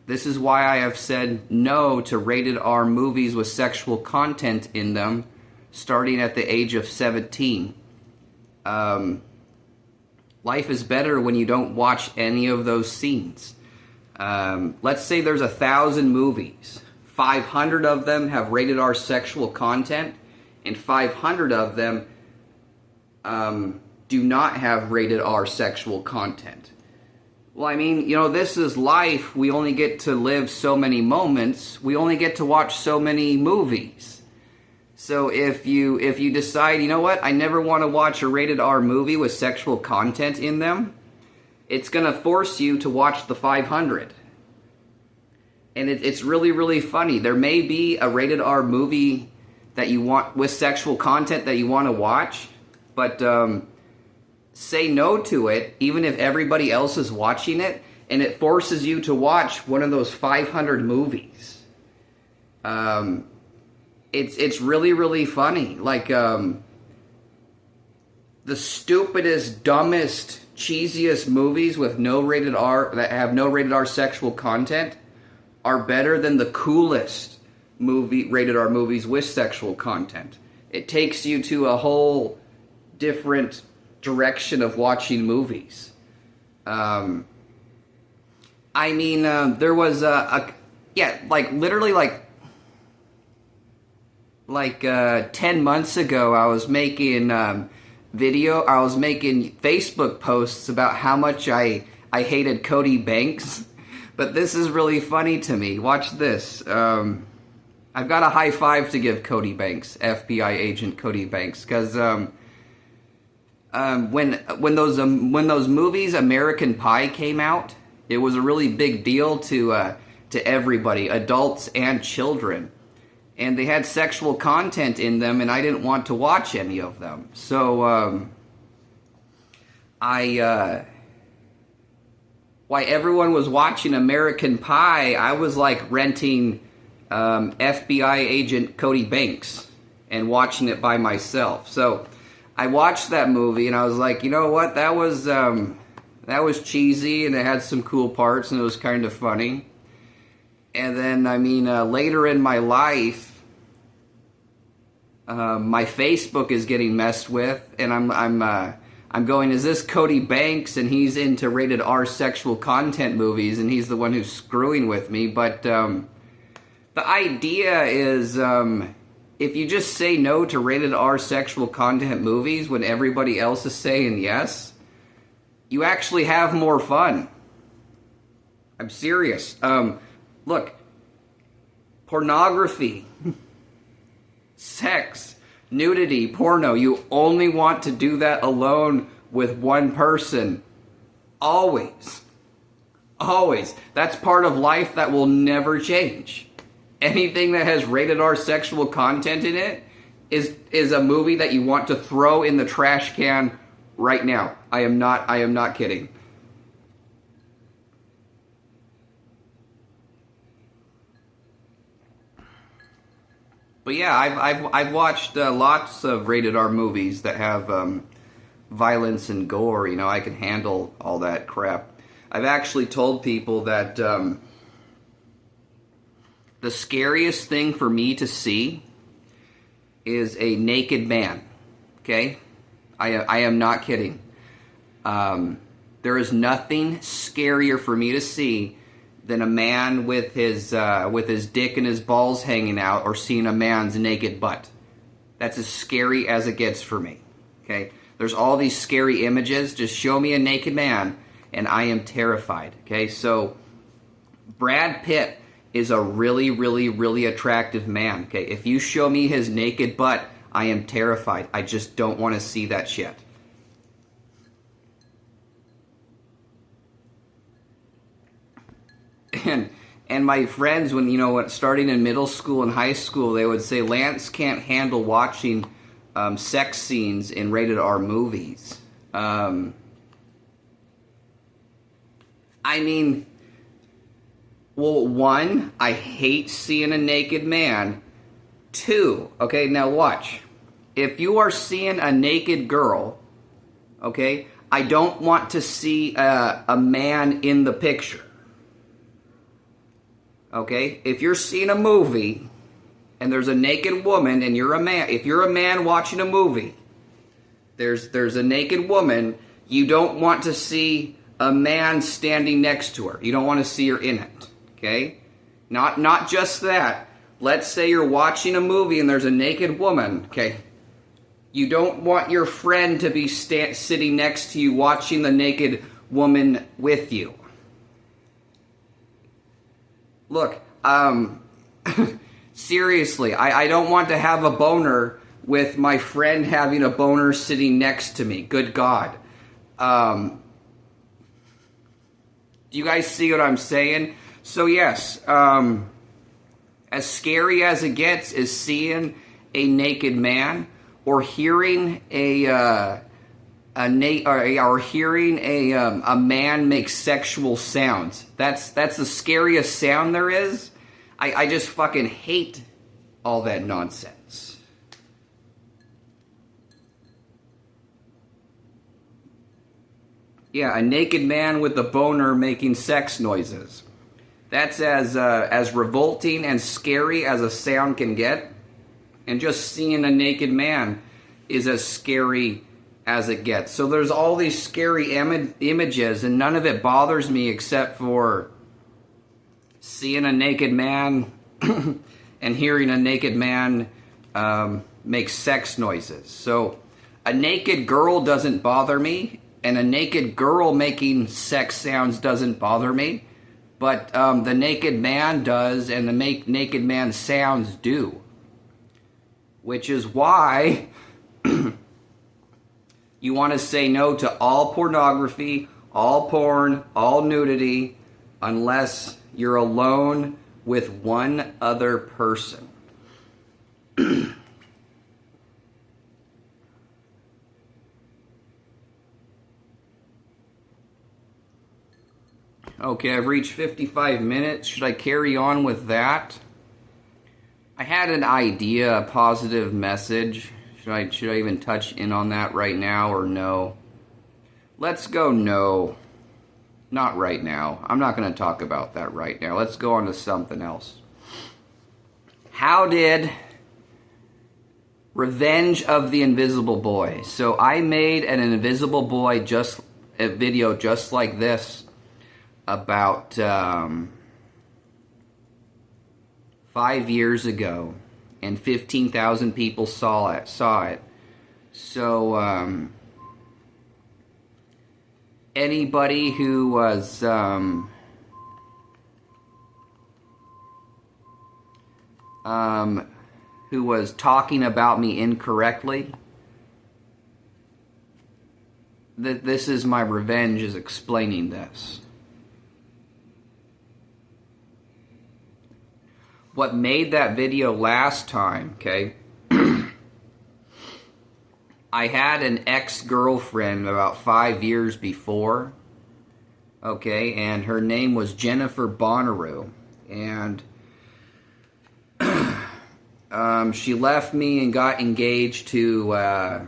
This is why I have said no to rated R movies with sexual content in them starting at the age of 17. Life is better when you don't watch any of those scenes. Let's say there's 1,000 movies. 500 of them have rated R sexual content, and 500 of them do not have rated R sexual content. Well, I mean, this is life. We only get to live so many moments. We only get to watch so many movies. So if you decide, you know what, I never want to watch a rated R movie with sexual content in them, it's going to force you to watch the 500. And it's really, really funny. There may be a rated R movie that you want with sexual content that you want to watch, but say no to it, even if everybody else is watching it, and it forces you to watch one of those 500 movies. It's really, really funny. Like, the stupidest, dumbest, cheesiest movies with no rated R, that have no rated R sexual content, are better than the coolest rated R movies with sexual content. It takes you to a whole different direction of watching movies. I mean, there was like 10 months ago, I was making Facebook posts about how much I hated Cody Banks. But this is really funny to me. Watch this. I've got a high five to give Cody Banks, FBI agent Cody Banks, because when those movies American Pie came out, It was a really big deal to everybody, adults and children. And they had sexual content in them, and I didn't want to watch any of them. So, while everyone was watching American Pie, I was like renting FBI agent Cody Banks and watching it by myself. So I watched that movie and I was like, you know what, that was cheesy and it had some cool parts and it was kind of funny. And then, I mean, later in my life, my Facebook is getting messed with, and I'm going, is this Cody Banks? And he's into rated R sexual content movies, and he's the one who's screwing with me. But the idea is, if you just say no to rated R sexual content movies when everybody else is saying yes, you actually have more fun. I'm serious. Look, pornography, sex, nudity, porno, you only want to do that alone with one person. Always. Always. That's part of life that will never change. Anything that has rated R sexual content in it is a movie that you want to throw in the trash can right now. I am not kidding. But yeah, I've watched lots of rated R movies that have violence and gore. You know, I can handle all that crap. I've actually told people that the scariest thing for me to see is a naked man. Okay, I am not kidding. There is nothing scarier for me to see than a man with his dick and his balls hanging out, or seeing a man's naked butt. That's as scary as it gets for me. Okay? There's all these scary images. Just show me a naked man, and I am terrified. Okay? So, Brad Pitt is a really, really, really attractive man. Okay? If you show me his naked butt, I am terrified. I just don't want to see that shit. And my friends, when, you know, starting in middle school and high school, they would say, Lance can't handle watching sex scenes in rated R movies. I mean, well, one, I hate seeing a naked man. Two, okay, now watch. If you are seeing a naked girl, okay, I don't want to see a man in the picture. Okay, if you're seeing a movie and there's a naked woman and you're a man, if you're a man watching a movie, there's a naked woman, you don't want to see a man standing next to her. You don't want to see her in it. Okay? Not just that. Let's say you're watching a movie and there's a naked woman. Okay? You don't want your friend to be sitting next to you watching the naked woman with you. Look, seriously, I don't want to have a boner with my friend having a boner sitting next to me. Good God. Do you guys see what I'm saying? So yes, as scary as it gets is seeing a naked man or hearing a man make sexual sounds. That's the scariest sound there is. I just fucking hate all that nonsense. Yeah, a naked man with a boner making sex noises. That's as revolting and scary as a sound can get. And just seeing a naked man is as scary as it gets. So there's all these scary images, and none of it bothers me except for seeing a naked man and hearing a naked man make sex noises. So a naked girl doesn't bother me, and a naked girl making sex sounds doesn't bother me, but the naked man does, and the naked man sounds do. Which is why you want to say no to all pornography, all porn, all nudity, unless you're alone with one other person. Okay, I've reached 55 minutes. Should I carry on with that? I had an idea, a positive message. Should I even touch in on that right now or no? Let's go no. Not right now. I'm not going to talk about that right now. Let's go on to something else. How did Revenge of the Invisible Boy. So I made an Invisible Boy a video just like this about 5 years ago, and 15,000 people saw it. So anybody who was talking about me incorrectly, this is my revenge, is explaining this. What made that video last time, okay? I had an ex-girlfriend about 5 years before, okay, and her name was Jennifer Bonnaroo, and she left me and got engaged to a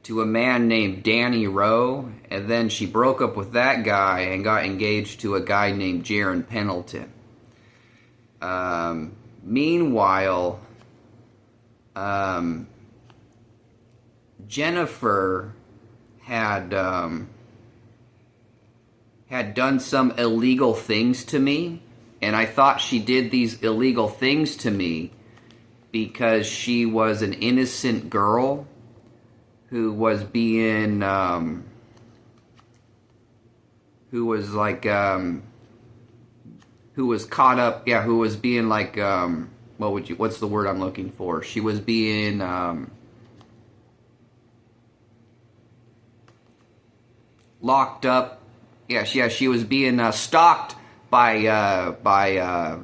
man named Danny Rowe, and then she broke up with that guy and got engaged to a guy named Jaron Pendleton. Meanwhile, Jennifer had done some illegal things to me, and I thought she did these illegal things to me because she was an innocent girl who was being who was caught up, who was being like, what's the word I'm looking for? She was being, locked up. She was being stalked by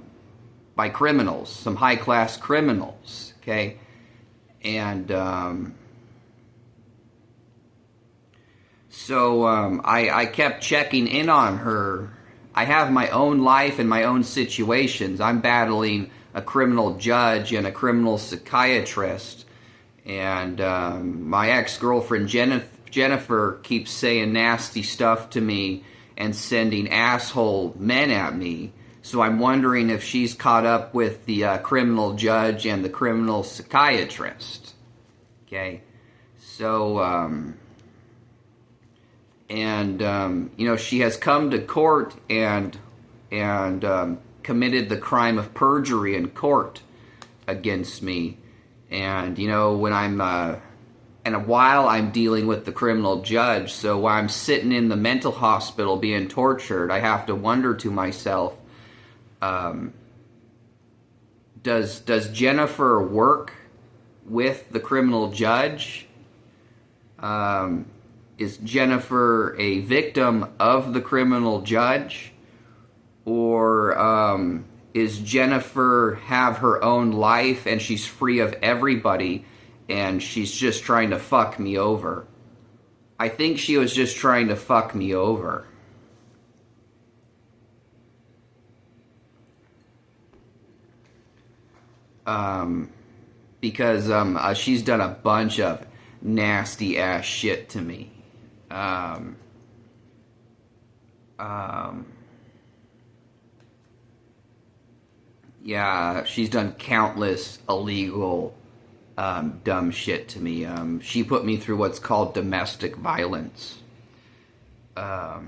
criminals, some high-class criminals, okay? And, so I kept checking in on her. I have my own life and my own situations. I'm battling a criminal judge and a criminal psychiatrist. And my ex-girlfriend Jennifer keeps saying nasty stuff to me and sending asshole men at me. So I'm wondering if she's caught up with the criminal judge and the criminal psychiatrist. Okay? So, she has come to court and committed the crime of perjury in court against me. And, when while I'm dealing with the criminal judge, so while I'm sitting in the mental hospital being tortured, I have to wonder to myself, does Jennifer work with the criminal judge? Is Jennifer a victim of the criminal judge? Or is Jennifer have her own life and she's free of everybody and she's just trying to fuck me over? I think she was just trying to fuck me over. Because she's done a bunch of nasty ass shit to me. She's done countless illegal, dumb shit to me. She put me through what's called domestic violence. But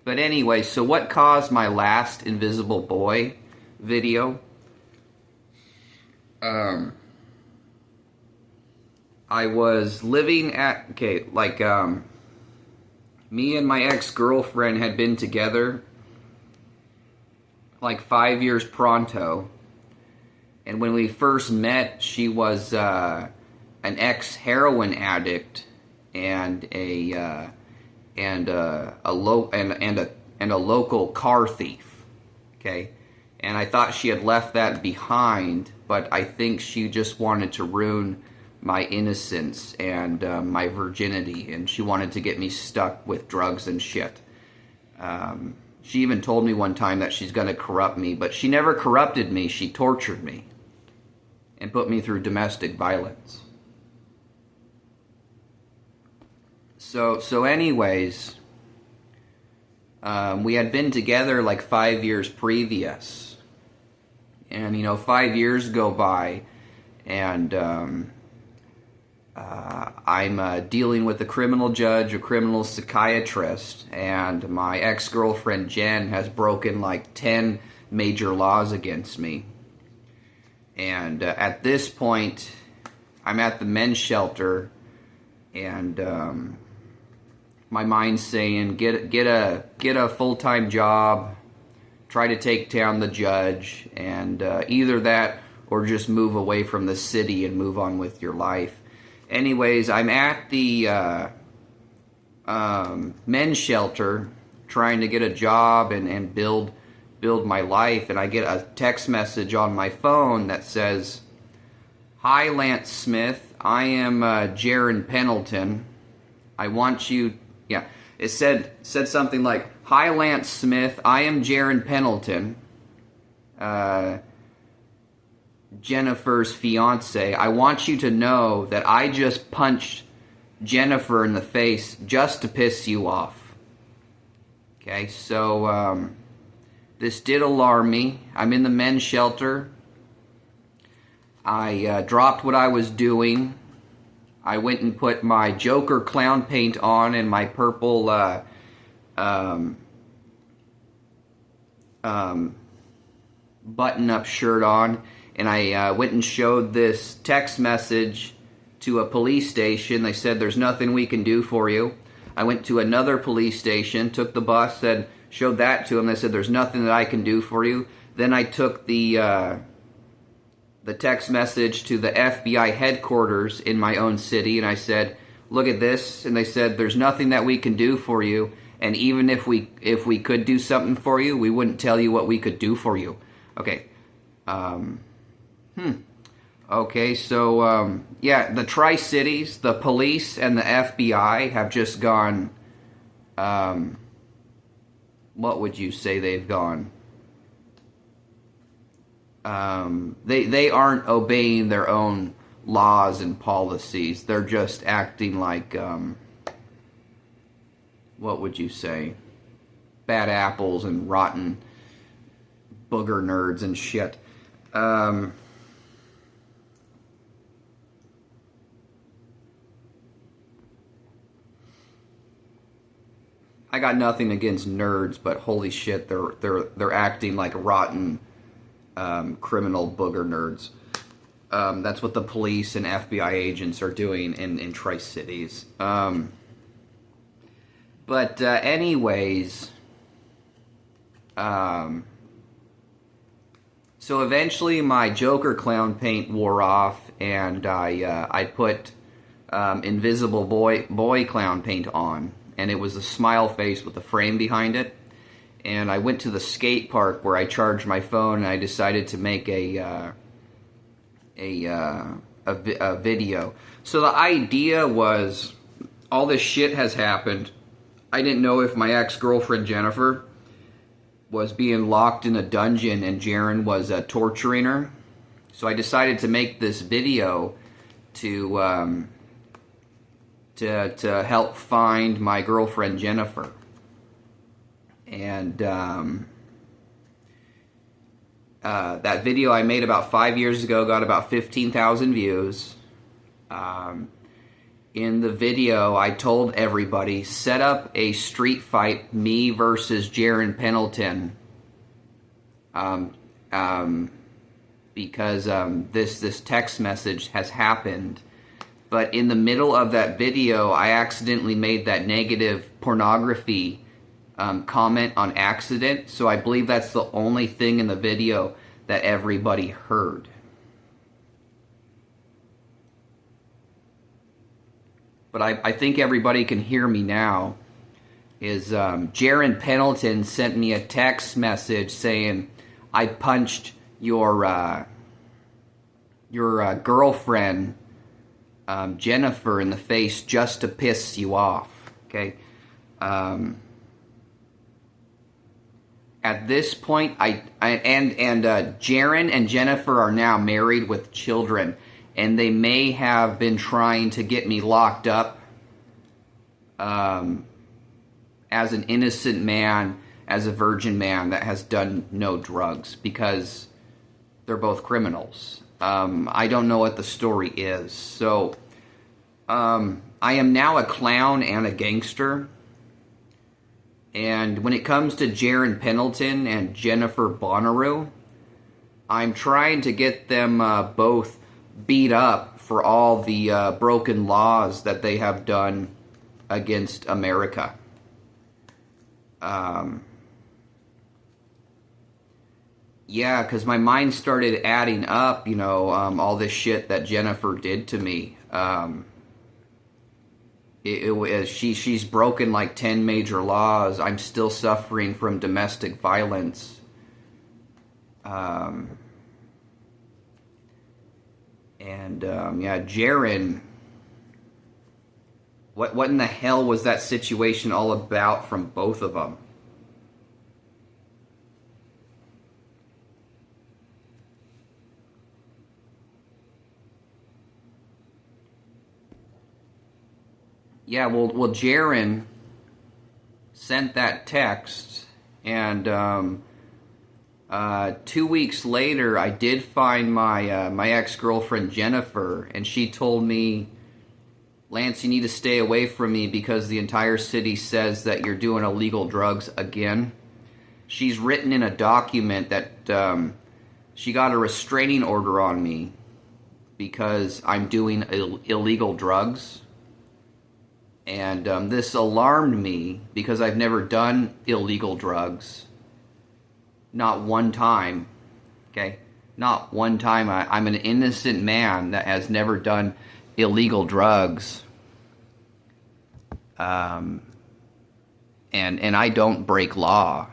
anyway, so what caused my last Invisible Boy video? I was living at, me and my ex-girlfriend had been together like 5 years pronto. And when we first met, she was an ex-heroin addict and a and a local car thief. Okay? And I thought she had left that behind, but I think she just wanted to ruin my innocence and my virginity, and she wanted to get me stuck with drugs and shit. She even told me one time that she's going to corrupt me, but she never corrupted me. She tortured me and put me through domestic violence. So anyways, we had been together like 5 years previous. And, 5 years go by, and I'm dealing with a criminal judge, a criminal psychiatrist, and my ex-girlfriend Jen has broken like 10 major laws against me. And at this point, I'm at the men's shelter, and my mind's saying, get a full-time job, try to take down the judge, and either that or just move away from the city and move on with your life. Anyways, I'm at the men's shelter trying to get a job and build my life, and I get a text message on my phone that says, "Hi, Lance Smith. I am Jaron Pendleton. I want you..." Yeah, it said something like, "Hi, Lance Smith. I am Jaron Pendleton, Jennifer's fiance. I want you to know that I just punched Jennifer in the face just to piss you off." Okay, so this did alarm me. I'm in the men's shelter. I dropped what I was doing. I went and put my Joker clown paint on and my purple button-up shirt on, and I went and showed this text message to a police station. They said, "There's nothing we can do for you." I went to another police station, took the bus, showed that to them. They said, "There's nothing that I can do for you." Then I took the text message to the FBI headquarters in my own city, and I said, "Look at this." And they said, "There's nothing that we can do for you, and even if we could do something for you, we wouldn't tell you what we could do for you." Okay. Okay, so, yeah, the Tri-Cities, the police, and the FBI have just gone, what would you say they've gone? They aren't obeying their own laws and policies. They're just acting like, what would you say? Bad apples and rotten booger nerds and shit. I got nothing against nerds, but holy shit, they're acting like rotten criminal booger nerds. That's what the police and FBI agents are doing in Tri-Cities. But anyways, so eventually my Joker clown paint wore off, and I put Invisible Boy clown paint on, and it was a smile face with a frame behind it. And I went to the skate park where I charged my phone, and I decided to make a video. So the idea was, all this shit has happened. I didn't know if my ex-girlfriend Jennifer was being locked in a dungeon and Jaron was torturing her. So I decided to make this video to help find my girlfriend Jennifer. And that video I made about 5 years ago got about 15,000 views. In the video, I told everybody, set up a street fight, me versus Jaron Pendleton, because this text message has happened. But in the middle of that video, I accidentally made that negative pornography comment on accident, so I believe that's the only thing in the video that everybody heard. But I think everybody can hear me now. Jaron Pendleton sent me a text message saying, I punched your girlfriend, Jennifer, in the face just to piss you off. Okay. At this point, Jaron and Jennifer are now married with children, and they may have been trying to get me locked up as an innocent man, as a virgin man that has done no drugs, because they're both criminals. I don't know what the story is. So, I am now a clown and a gangster. And when it comes to Jaron Pendleton and Jennifer Bonnaroo, I'm trying to get them both beat up for all the broken laws that they have done against America. Yeah, because my mind started adding up, all this shit that Jennifer did to me. She's broken like 10 major laws. I'm still suffering from domestic violence. Jaron, what in the hell was that situation all about from both of them? Yeah, well, Jaron sent that text, and 2 weeks later, I did find my ex-girlfriend Jennifer, and she told me, Lance, you need to stay away from me because the entire city says that you're doing illegal drugs again. She's written in a document that she got a restraining order on me because I'm doing illegal drugs. And this alarmed me because I've never done illegal drugs. Not one time. Okay? Not one time. I'm an innocent man that has never done illegal drugs. And I don't break law.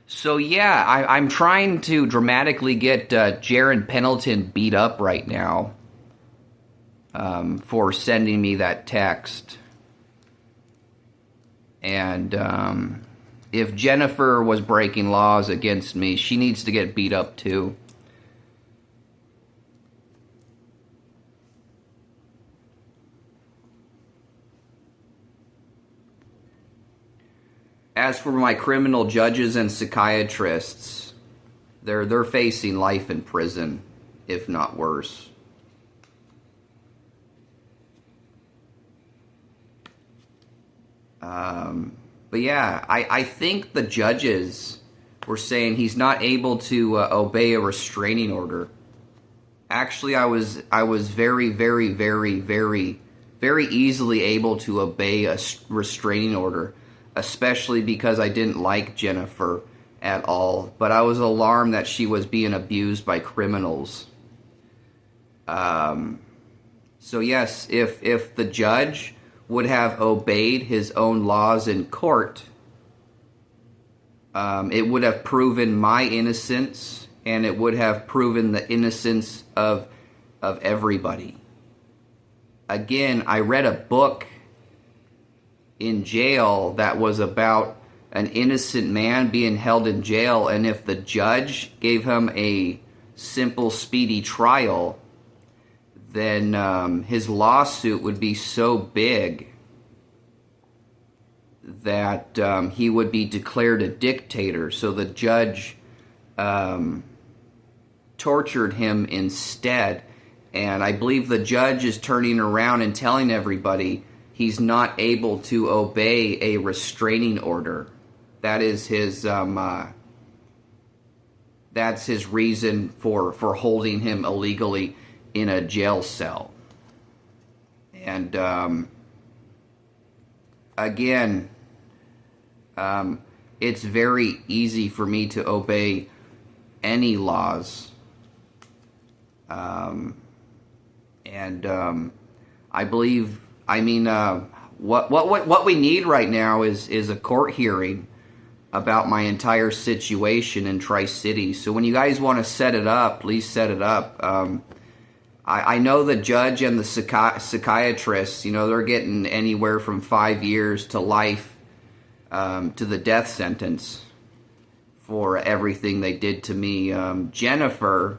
So yeah, I'm trying to dramatically get Jaron Pendleton beat up right now. For sending me that text. And if Jennifer was breaking laws against me, she needs to get beat up too. As for my criminal judges and psychiatrists, they're facing life in prison, if not worse. But yeah, I think the judges were saying he's not able to obey a restraining order. Actually, I was very, very, very, very, very easily able to obey a restraining order, especially because I didn't like Jennifer at all. But I was alarmed that she was being abused by criminals. So yes, if the judge would have obeyed his own laws in court, it would have proven my innocence, and it would have proven the innocence of everybody. Again, I read a book in jail that was about an innocent man being held in jail, and if the judge gave him a simple, speedy trial, then his lawsuit would be so big that he would be declared a dictator. So the judge tortured him instead. And I believe the judge is turning around and telling everybody he's not able to obey a restraining order. That is his that's his reason for holding him illegally in a jail cell. And again, it's very easy for me to obey any laws. I believe, I mean, what we need right now is a court hearing about my entire situation in Tri-Cities. So when you guys want to set it up, please set it up. I know the judge and the psychiatrist, you know, they're getting anywhere from 5 years to life, to the death sentence for everything they did to me. Jennifer,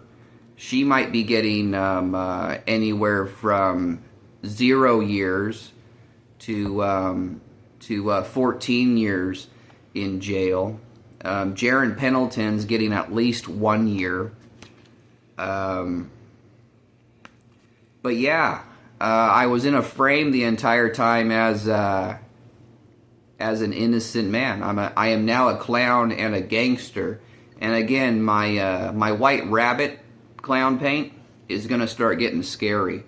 she might be getting anywhere from 0 years to 14 years in jail. Jaron Pendleton's getting at least 1 year. But yeah, I was in a frame the entire time as an innocent man. I am now a clown and a gangster. And again, my white rabbit clown paint is gonna start getting scary.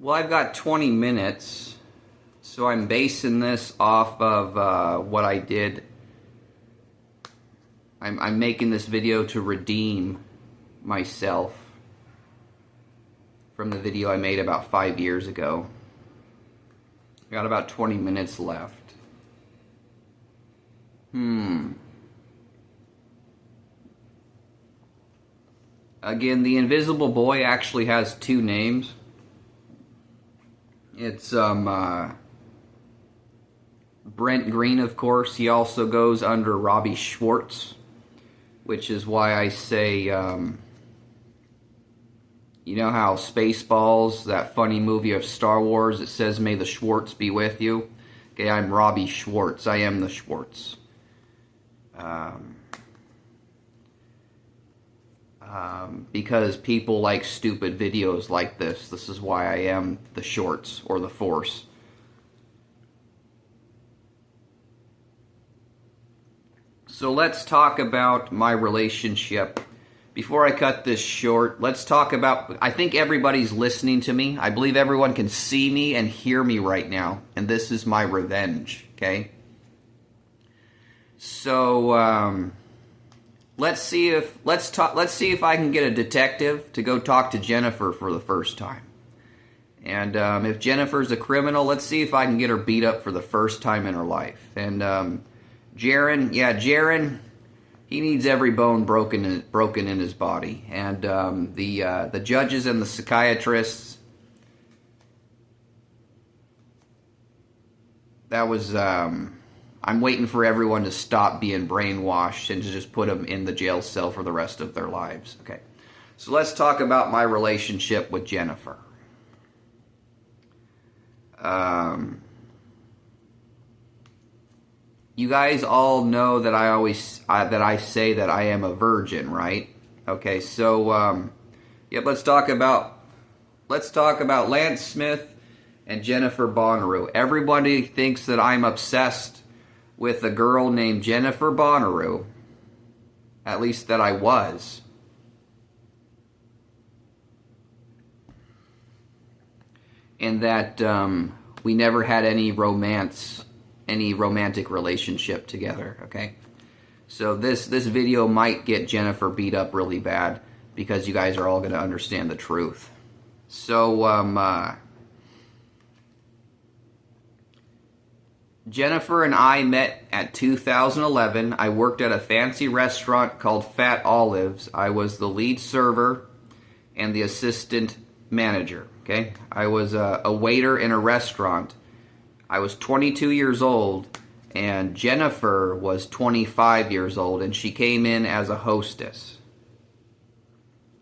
Well, I've got 20 minutes, so I'm basing this off of what I did. I'm making this video to redeem myself from the video I made about 5 years ago. I got about 20 minutes left. Again, the Invisible Boy actually has 2 names. It's Brent Green, of course. He also goes under Robbie Schwartz, which is why I say, you know how Spaceballs, that funny movie of Star Wars, it says, "May the Schwartz be with you." Okay, I'm Robbie Schwartz. I am the Schwartz. Because people like stupid videos like this. This is why I am the Shorts, or the Force. So let's talk about my relationship. Before I cut this short, let's talk about, I think everybody's listening to me. I believe everyone can see me and hear me right now. And this is my revenge, okay? So, let's see if I can get a detective to go talk to Jennifer for the first time. And if Jennifer's a criminal, let's see if I can get her beat up for the first time in her life. And Jaron, he needs every bone broken in his body. And the judges and the psychiatrists, that was I'm waiting for everyone to stop being brainwashed and to just put them in the jail cell for the rest of their lives. Okay, so let's talk about my relationship with Jennifer. You guys all know that I say that I am a virgin, right? Okay, so yep, let's talk about Lance Smith and Jennifer Bonnaroo. Everybody thinks that I'm obsessed with a girl named Jennifer Bonnaroo. At least that I was. And that we never had any romantic relationship together, okay? So this video might get Jennifer beat up really bad because you guys are all going to understand the truth. So, Jennifer and I met at 2011. I worked at a fancy restaurant called Fat Olives. I was the lead server and the assistant manager, okay? I was a waiter in a restaurant. I was 22 years old, and Jennifer was 25 years old, and she came in as a hostess.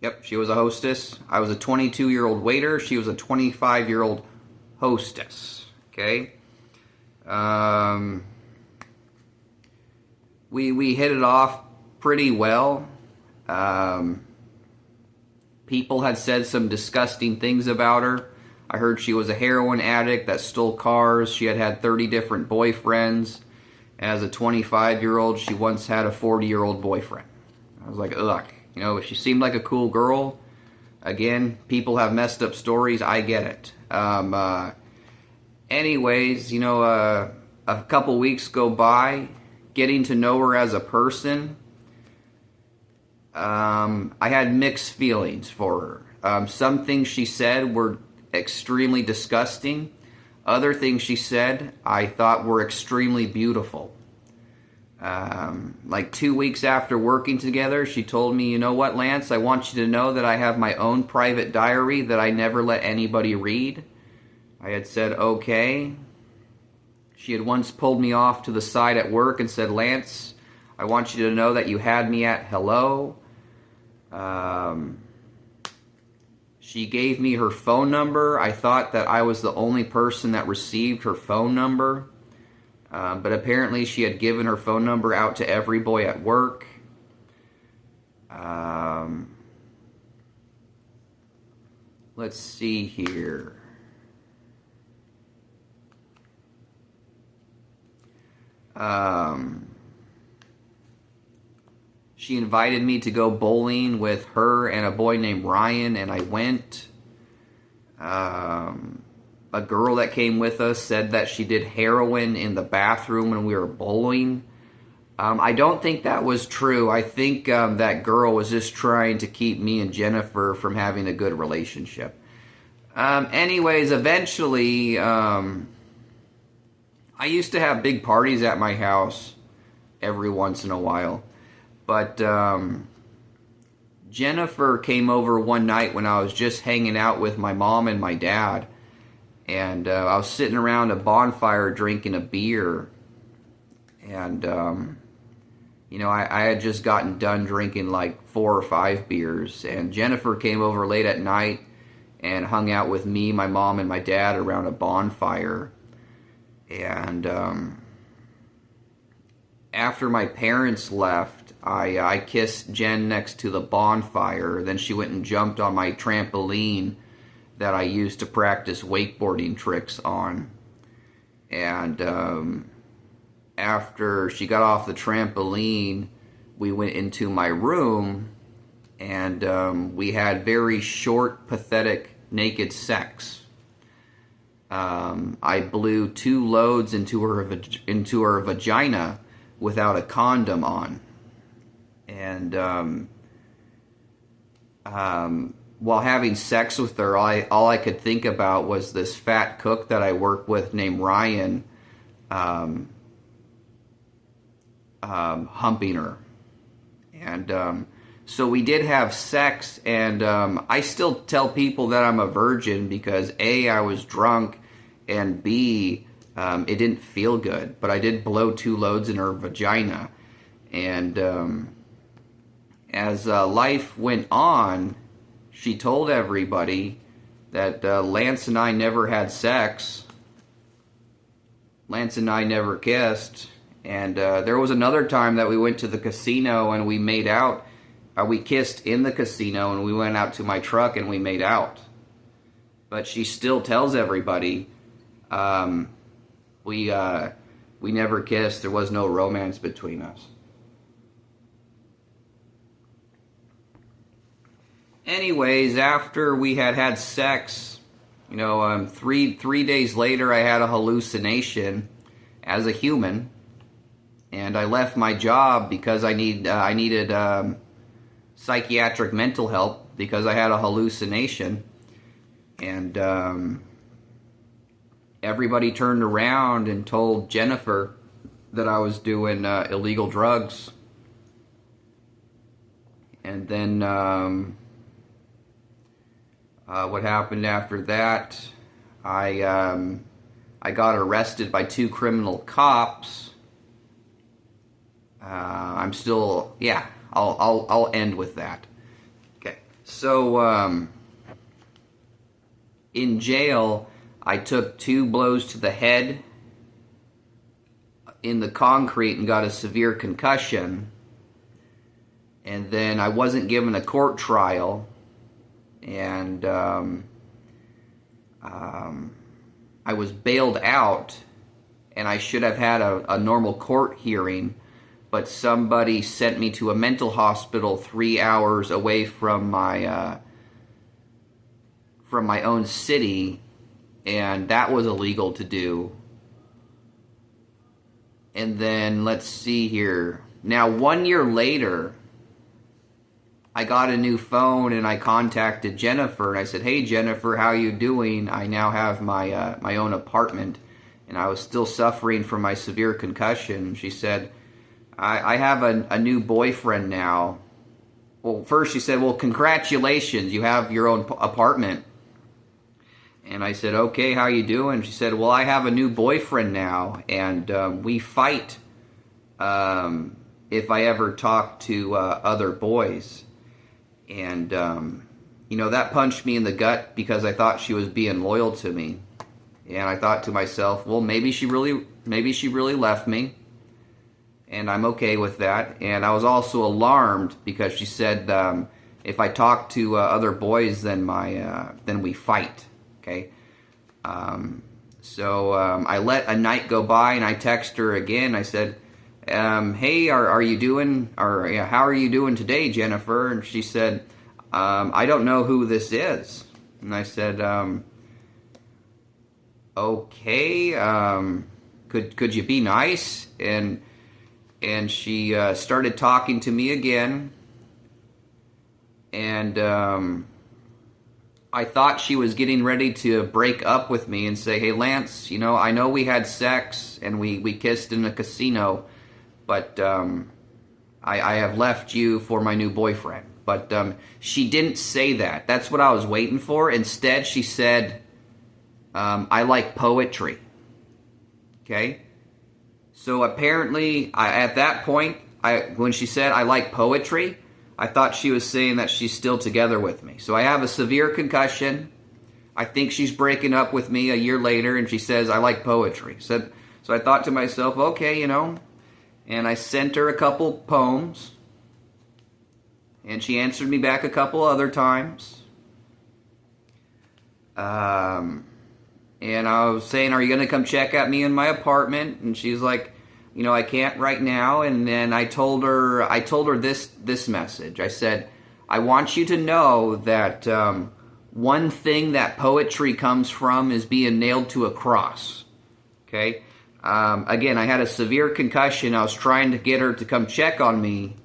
Yep, she was a hostess. I was a 22-year-old waiter. She was a 25-year-old hostess, okay? We hit it off pretty well. People had said some disgusting things about her. I heard she was a heroin addict that stole cars. She had 30 different boyfriends. As a 25-year-old, she once had a 40-year-old boyfriend. I was like, ugh. You know, she seemed like a cool girl. Again, people have messed up stories. I get it. Anyways, a couple weeks go by, getting to know her as a person. I had mixed feelings for her. Some things she said were extremely disgusting. Other things she said I thought were extremely beautiful. Like 2 weeks after working together, she told me, "You know what, Lance, I want you to know that I have my own private diary that I never let anybody read." I had said, "Okay." She had once pulled me off to the side at work and said, "Lance, I want you to know that you had me at hello." She gave me her phone number. I thought that I was the only person that received her phone number. But apparently she had given her phone number out to every boy at work. Let's see here. She invited me to go bowling with her and a boy named Ryan, and I went. A girl that came with us said that she did heroin in the bathroom when we were bowling. I don't think that was true. I think that girl was just trying to keep me and Jennifer from having a good relationship. Anyways, eventually, I used to have big parties at my house every once in a while. But Jennifer came over one night when I was just hanging out with my mom and my dad. And I was sitting around a bonfire drinking a beer. And, I had just gotten done drinking like 4 or 5 beers. And Jennifer came over late at night and hung out with me, my mom, and my dad around a bonfire. And after my parents left, I kissed Jen next to the bonfire. Then she went and jumped on my trampoline that I used to practice wakeboarding tricks on. And after she got off the trampoline, we went into my room, and we had very short, pathetic, naked sex. I blew 2 loads into her vagina without a condom on. And while having sex with her, all I could think about was this fat cook that I work with named Ryan humping her. And so we did have sex, and I still tell people that I'm a virgin because A, I was drunk, and B, it didn't feel good. But I did blow 2 loads in her vagina. And as life went on, she told everybody that Lance and I never had sex. Lance and I never kissed. And there was another time that we went to the casino and we made out. We kissed in the casino and we went out to my truck and we made out. But she still tells everybody we never kissed. There was no romance between us. Anyways, after we had sex, 3 days later, I had a hallucination as a human, and I left my job because I needed psychiatric mental help because I had a hallucination, and everybody turned around and told Jennifer that I was doing illegal drugs, and then what happened after that, I got arrested by 2 criminal cops. I'm still, I'll end with that. Okay, so in jail, I took 2 blows to the head in the concrete and got a severe concussion. And then I wasn't given a court trial. And I was bailed out, and I should have had a normal court hearing, but somebody sent me to a mental hospital 3 hours away from my own city, and that was illegal to do. And then, let's see here. Now, 1 year later, I got a new phone, and I contacted Jennifer, and I said, "Hey, Jennifer, how you doing? I now have my own apartment, and I was still suffering from my severe concussion." She said, I have a new boyfriend now. Well, first she said, "Well, congratulations, you have your own apartment." And I said, "Okay, how you doing?" She said, "Well, I have a new boyfriend now, and we fight if I ever talk to other boys." And, that punched me in the gut because I thought she was being loyal to me. And I thought to myself, well, maybe she really left me. And I'm okay with that. And I was also alarmed because she said, if I talk to other boys, then we fight. Okay. So I let a night go by, and I text her again. I said, "Hey, are you doing, or how are you doing today, Jennifer?" And she said, "I don't know who this is." And I said, "Okay, could you be nice?" And she started talking to me again, and I thought she was getting ready to break up with me and say, "Hey, Lance, I know we had sex and we kissed in a casino, but I have left you for my new boyfriend." But she didn't say that. That's what I was waiting for. Instead, she said, "I like poetry." Okay? So apparently, at that point, when she said, "I like poetry," I thought she was saying that she's still together with me. So I have a severe concussion. I think she's breaking up with me a year later, and she says, "I like poetry." So I thought to myself, okay, and I sent her a couple poems, and she answered me back a couple other times. And I was saying, "Are you going to come check at me in my apartment?" And she's like, "I can't right now." And then I told her this message. I said, "I want you to know that one thing that poetry comes from is being nailed to a cross." Okay? Again, I had a severe concussion. I was trying to get her to come check on me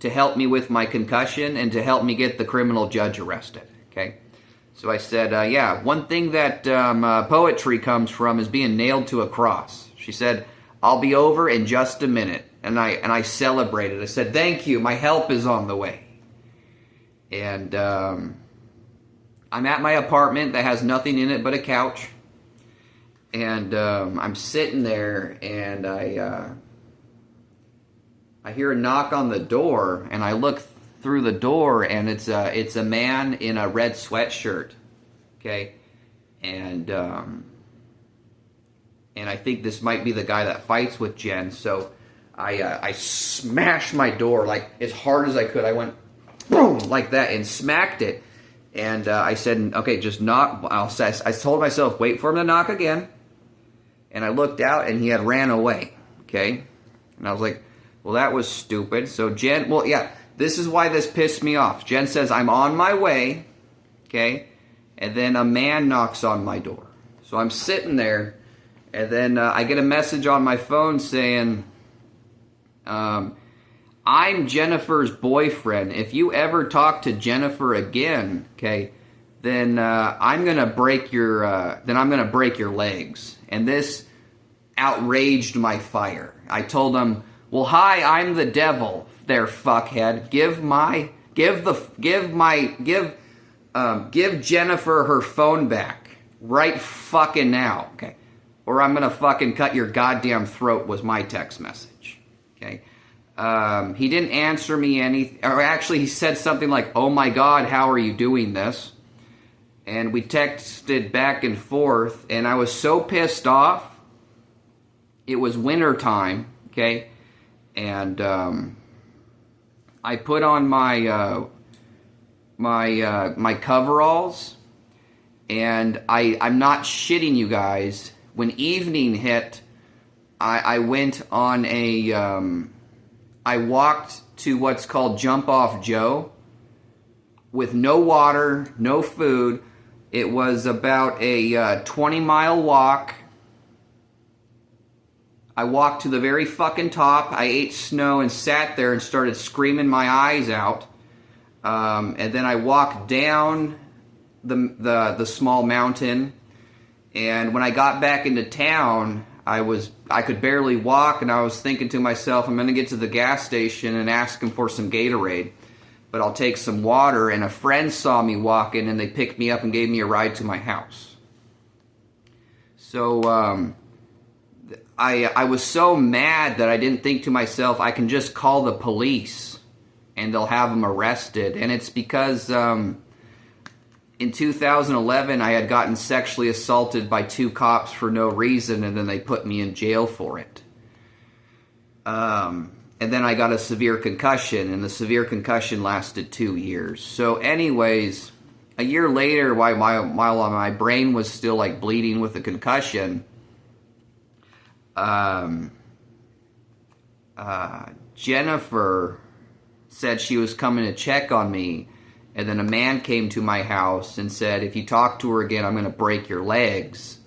to help me with my concussion and to help me get the criminal judge arrested. Okay? So I said, one thing that poetry comes from is being nailed to a cross. She said, "I'll be over in just a minute." And I celebrated. I said, "Thank you, my help is on the way." And I'm at my apartment that has nothing in it but a couch. And I'm sitting there, and I hear a knock on the door, and I look through the door, and it's a man in a red sweatshirt, okay, and I think this might be the guy that fights with Jen. So I smashed my door like as hard as I could. I went boom like that and smacked it, and I said, "Okay, just knock." I told myself, wait for him to knock again, and I looked out, and he had ran away. Okay, and I was like, well, that was stupid. So Jen, this is why this pissed me off. Jen says, "I'm on my way," okay? And then a man knocks on my door. So I'm sitting there, and then I get a message on my phone saying, "I'm Jennifer's boyfriend. If you ever talk to Jennifer again, okay, then I'm gonna break your legs." And this outraged my fire. I told him, "Well, hi, I'm the devil. There, fuckhead. Give Jennifer her phone back right fucking now, okay? Or I'm gonna fucking cut your goddamn throat," was my text message, okay? He didn't answer me or actually he said something like, "Oh my God, how are you doing this?" And we texted back and forth, and I was so pissed off. It was winter time, okay? And I put on my my coveralls, and I'm not shitting you guys. When evening hit, I went on I walked to what's called Jump Off Joe with no water, no food. It was about a 20-mile walk. I walked to the very fucking top. I ate snow and sat there and started screaming my eyes out. And then I walked down the small mountain. And when I got back into town, I could barely walk, and I was thinking to myself, I'm going to get to the gas station and ask them for some Gatorade. But I'll take some water. And a friend saw me walking, and they picked me up and gave me a ride to my house. So I was so mad that I didn't think to myself, I can just call the police and they'll have them arrested. And it's because in 2011 I had gotten sexually assaulted by 2 cops for no reason, and then they put me in jail for it. And then I got a severe concussion, and the severe concussion lasted 2 years. So anyways, a year later, while my brain was still like bleeding with the concussion, Jennifer said she was coming to check on me, and then a man came to my house and said, if you talk to her again, I'm going to break your legs.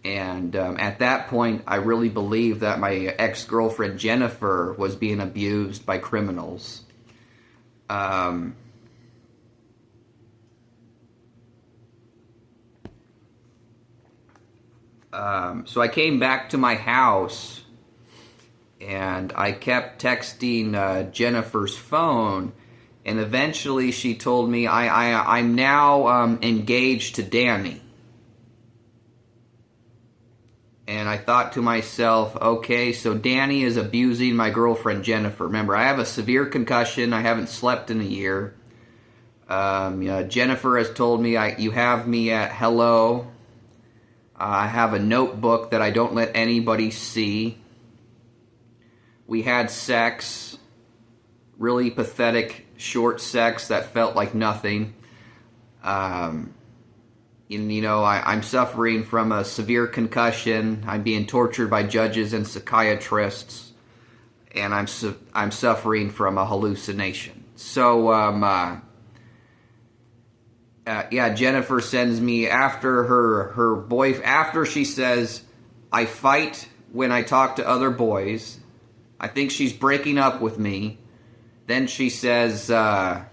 And at that point, I really believed that my ex-girlfriend Jennifer was being abused by criminals. So I came back to my house, and I kept texting Jennifer's phone, and eventually she told me, I'm now engaged to Danny. And I thought to myself, okay, so Danny is abusing my girlfriend Jennifer. Remember, I have a severe concussion. I haven't slept in a year. Jennifer has told me, you have me at hello. I have a notebook that I don't let anybody see. We had sex, really pathetic, short sex that felt like nothing. I'm suffering from a severe concussion. I'm being tortured by judges and psychiatrists, and I'm suffering from a hallucination. So, Jennifer sends me after she says, I fight when I talk to other boys. I think she's breaking up with me. Then she says, I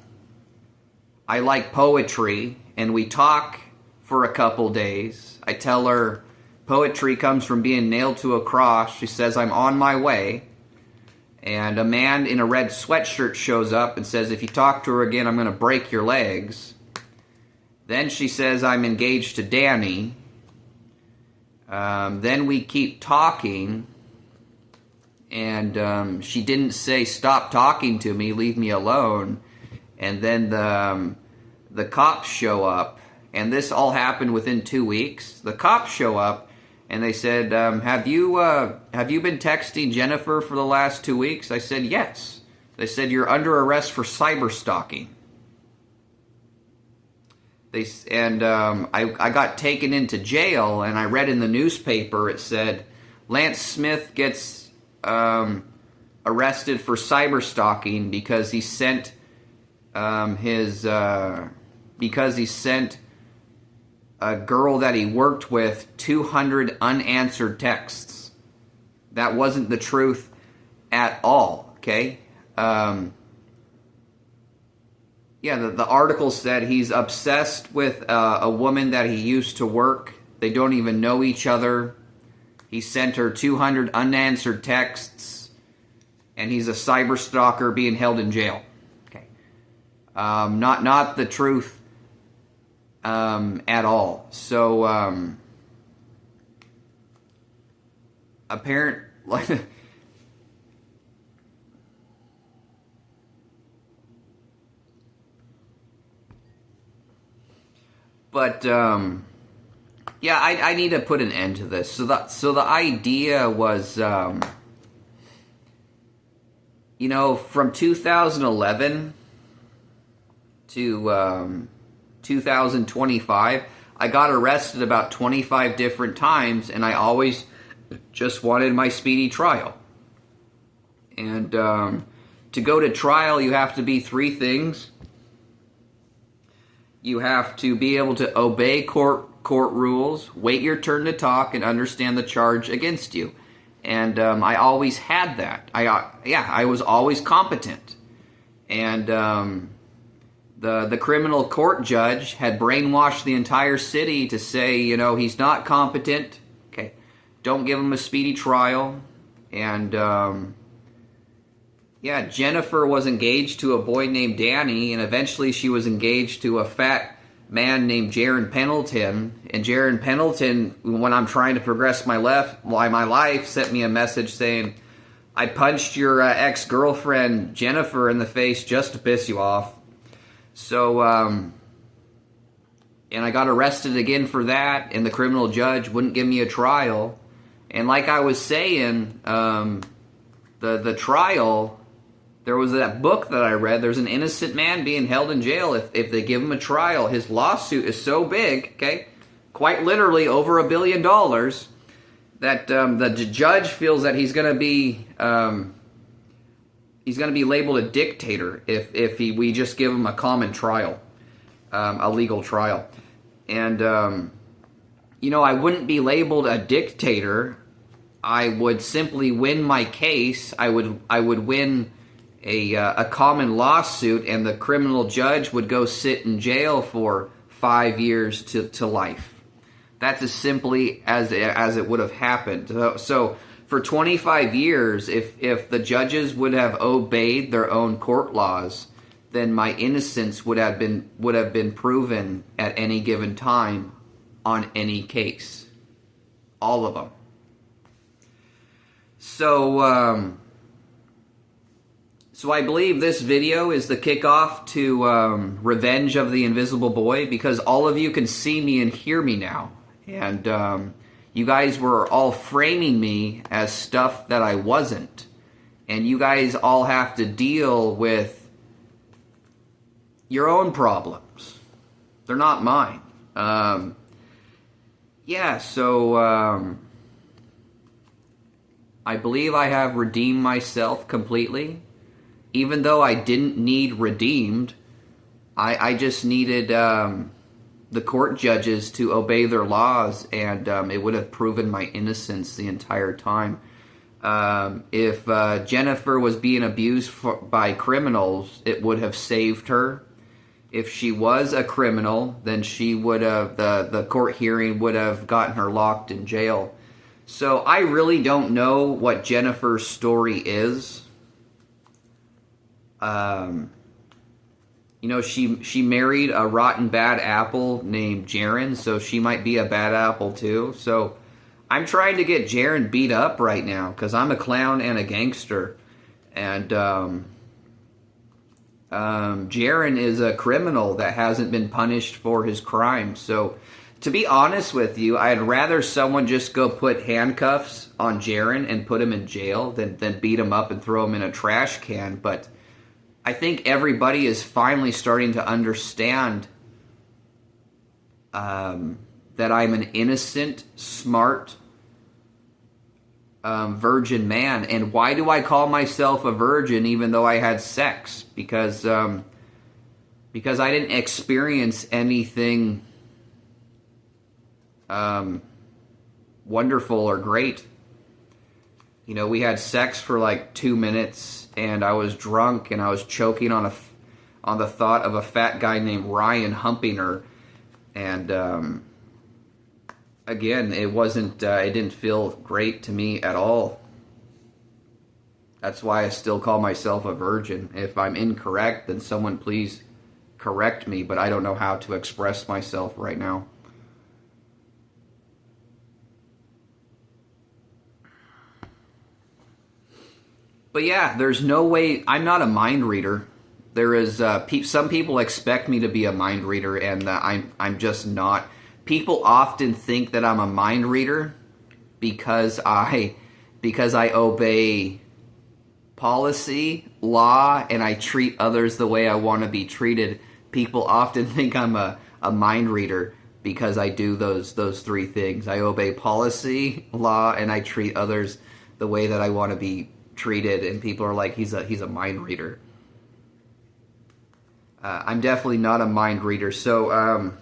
like poetry, and we talk for a couple days. I tell her poetry comes from being nailed to a cross. She says, I'm on my way. And a man in a red sweatshirt shows up and says, if you talk to her again, I'm going to break your legs. Then she says, I'm engaged to Danny. Then we keep talking. And she didn't say, stop talking to me, leave me alone. And then the cops show up. And this all happened within 2 weeks. The cops show up, and they said, have you been texting Jennifer for the last 2 weeks? I said, yes. They said, you're under arrest for cyber stalking. I got taken into jail, and I read in the newspaper, it said, Lance Smith gets arrested for cyber stalking because he sent a girl that he worked with 200 unanswered texts. That wasn't the truth at all, okay? The article said he's obsessed with a woman that he used to work. They don't even know each other. He sent her 200 unanswered texts, and he's a cyber stalker being held in jail. Okay, not the truth at all. So apparently. But, I need to put an end to this. So the idea was, from 2011 to 2025, I got arrested about 25 different times, and I always just wanted my speedy trial. And to go to trial, you have to be 3 things. You have to be able to obey court rules, wait your turn to talk, and understand the charge against you. And I always had that. I was always competent. And the criminal court judge had brainwashed the entire city to say, you know, he's not competent. Okay, don't give him a speedy trial. And yeah, Jennifer was engaged to a boy named Danny, and eventually she was engaged to a fat man named Jaron Pendleton. And Jaron Pendleton, when I'm trying to progress my life, sent me a message saying, I punched your ex-girlfriend Jennifer in the face just to piss you off. So, and I got arrested again for that, and the criminal judge wouldn't give me a trial. And like I was saying, the trial, there was that book that I read, there's an innocent man being held in jail if they give him a trial. His lawsuit is so big, okay, quite literally over $1 billion, that the judge feels that he's going to be labeled a dictator if we just give him a common trial, a legal trial. And you know, I wouldn't be labeled a dictator. I would simply win my case. I would win a common lawsuit, and the criminal judge would go sit in jail for 5 years to life. That's as simply as it would have happened. So for 25 years, if the judges would have obeyed their own court laws, then my innocence would have been proven at any given time on any case. All of them. So so I believe this video is the kickoff to Revenge of the Invisible Boy, because all of you can see me and hear me now. And you guys were all framing me as stuff that I wasn't. And you guys all have to deal with your own problems. They're not mine. Yeah, so I believe I have redeemed myself completely. Even though I didn't need redeemed, I just needed the court judges to obey their laws, and it would have proven my innocence the entire time. If Jennifer was being abused by criminals, it would have saved her. If she was a criminal, then she would have, the court hearing would have gotten her locked in jail. So I really don't know what Jennifer's story is. You know, she married a rotten bad apple named Jaron, so she might be a bad apple too. So I'm trying to get Jaron beat up right now because I'm a clown and a gangster. And Jaron is a criminal that hasn't been punished for his crimes. So to be honest with you, I'd rather someone just go put handcuffs on Jaron and put him in jail than beat him up and throw him in a trash can. But I think everybody is finally starting to understand that I'm an innocent, smart, virgin man. And why do I call myself a virgin even though I had sex? Because I didn't experience anything wonderful or great. You know, we had sex for like 2 minutes, and I was drunk, and I was choking on the thought of a fat guy named Ryan humping her. And again, it didn't feel great to me at all. That's why I still call myself a virgin. If I'm incorrect, then someone please correct me, but I don't know how to express myself right now. But yeah, there's no way. I'm not a mind reader. There is some people expect me to be a mind reader, and I'm just not. People often think that I'm a mind reader because I obey policy, law, and I treat others the way I want to be treated. People often think I'm a mind reader because I do those 3 things. I obey policy, law, and I treat others the way that I want to be treated, and people are like, he's a mind reader. I'm definitely not a mind reader, so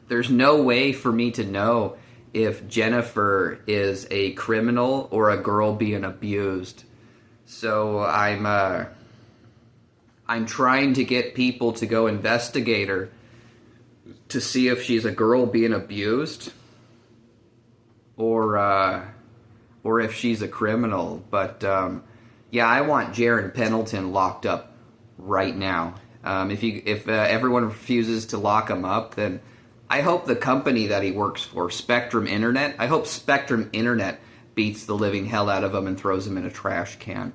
there's no way for me to know if Jennifer is a criminal or a girl being abused. So I'm trying to get people to go investigate her to see if she's a girl being abused or if she's a criminal. But yeah, I want Jaron Pendleton locked up right now. If everyone refuses to lock him up, then I hope the company that he works for, Spectrum Internet, I hope Spectrum Internet beats the living hell out of him and throws him in a trash can.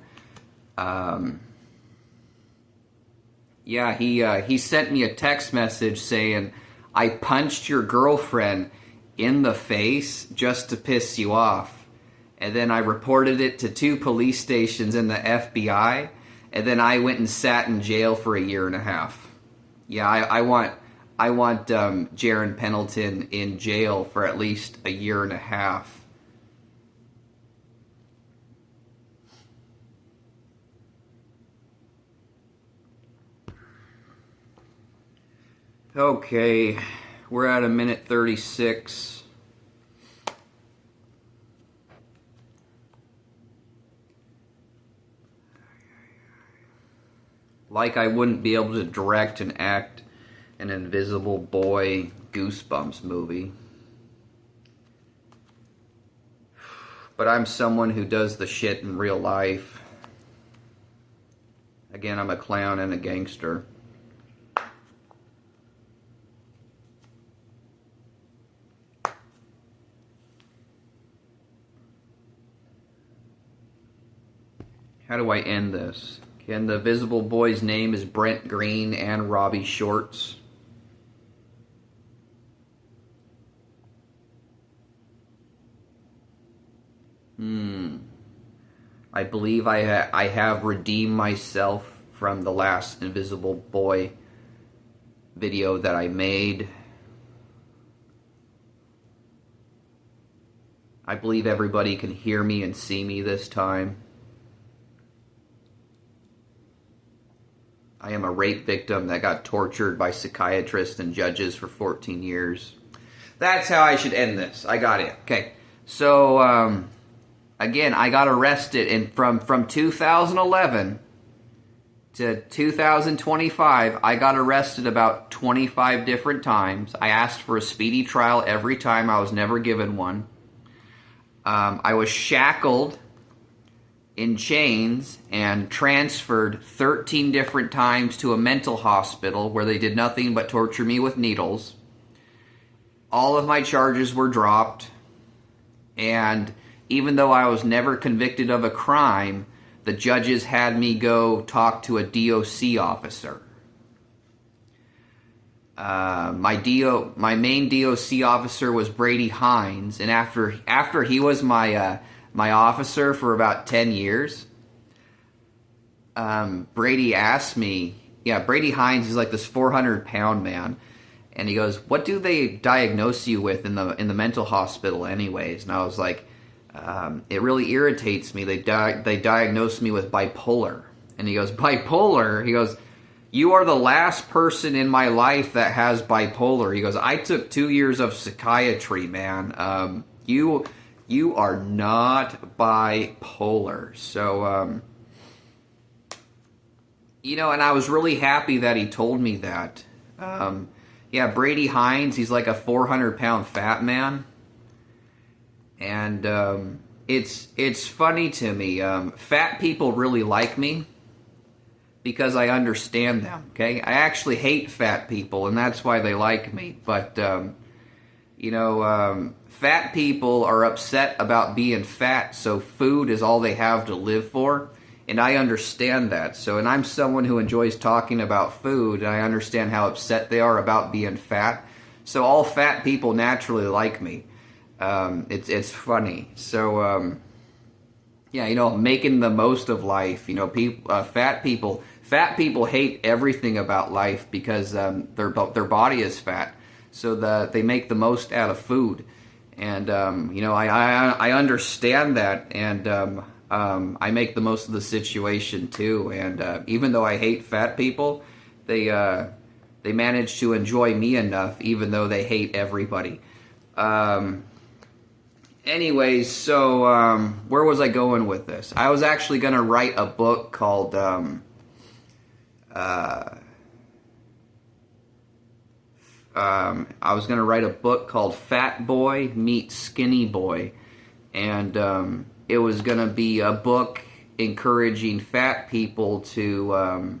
Yeah, he sent me a text message saying, "I punched your girlfriend in the face just to piss you off." And then I reported it to 2 police stations and the FBI. And then I went and sat in jail for a year and a half. Yeah, I want Jaron Pendleton in jail for at least a year and a half. Okay, we're at 1:36. Like I wouldn't be able to direct and act an Invisible Boy Goosebumps movie. But I'm someone who does the shit in real life. Again, I'm a clown and a gangster. How do I end this? And the Invisible Boy's name is Brent Green and Robbie Shorts. I believe I have redeemed myself from the last Invisible Boy video that I made. I believe everybody can hear me and see me this time. I am a rape victim that got tortured by psychiatrists and judges for 14 years. That's how I should end this. I got it. Okay. So, again, I got arrested from 2011 to 2025. I got arrested about 25 different times. I asked for a speedy trial every time. I was never given one. I was shackled in chains and transferred 13 different times to a mental hospital where they did nothing but torture me with needles. All of my charges were dropped, and even though I was never convicted of a crime, the judges had me go talk to a DOC officer. My main DOC officer was Brady Hines, and after he was my officer for about 10 years, Brady asked me, Brady Hines is like this 400-pound man, and he goes, "What do they diagnose you with in the mental hospital anyways?" And I was like, "It really irritates me. They diagnosed me with bipolar." And he goes, "Bipolar?" He goes, "You are the last person in my life that has bipolar." He goes, "I took 2 years of psychiatry, man. You are not bipolar." So, and I was really happy that he told me that. Brady Hines, he's like a 400-pound fat man. And it's funny to me. Fat people really like me because I understand them, okay? I actually hate fat people, and that's why they like me. But, fat people are upset about being fat, so food is all they have to live for, and I understand that. So, and I'm someone who enjoys talking about food, and I understand how upset they are about being fat. So all fat people naturally like me. It's funny. So, making the most of life. Fat people hate everything about life because their body is fat. So they make the most out of food. And, I understand that, and I make the most of the situation too. And even though I hate fat people, they manage to enjoy me enough, even though they hate everybody. Anyways, so where was I going with this? I was actually going to write a book called Fat Boy Meets Skinny Boy, and it was going to be a book encouraging fat people to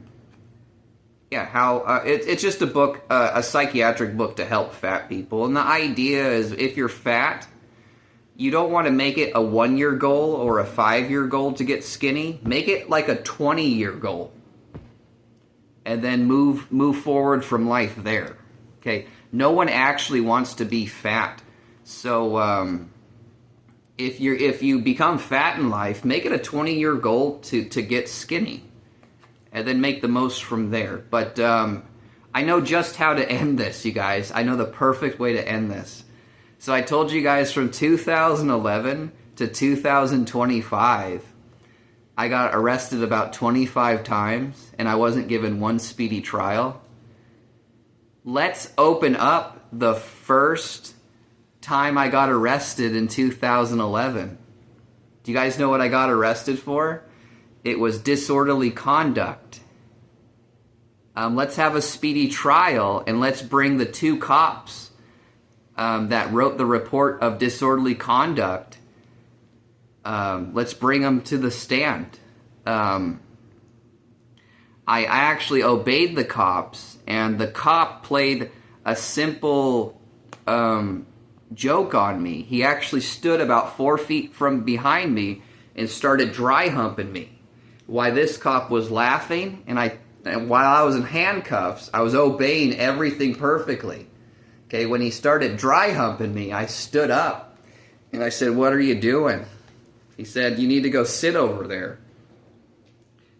it's just a book, a psychiatric book to help fat people. And the idea is, if you're fat, you don't want to make it a 1-year goal or a 5-year goal to get skinny. Make it like a 20-year goal, and then move forward from life there. Okay, no one actually wants to be fat, so if you become fat in life, make it a 20-year goal to get skinny, and then make the most from there. But I know just how to end this, you guys. I know the perfect way to end this. So I told you guys, from 2011 to 2025, I got arrested about 25 times, and I wasn't given one speedy trial. Let's open up the first time I got arrested in 2011. Do you guys know what I got arrested for? It was disorderly conduct. Let's have a speedy trial, and let's bring the 2 cops that wrote the report of disorderly conduct. Let's bring them to the stand. I actually obeyed the cops, and the cop played a simple joke on me. He actually stood about 4 feet from behind me and started dry humping me. While this cop was laughing, and while I was in handcuffs, I was obeying everything perfectly. Okay, when he started dry humping me, I stood up and I said, "What are you doing?" He said, "You need to go sit over there."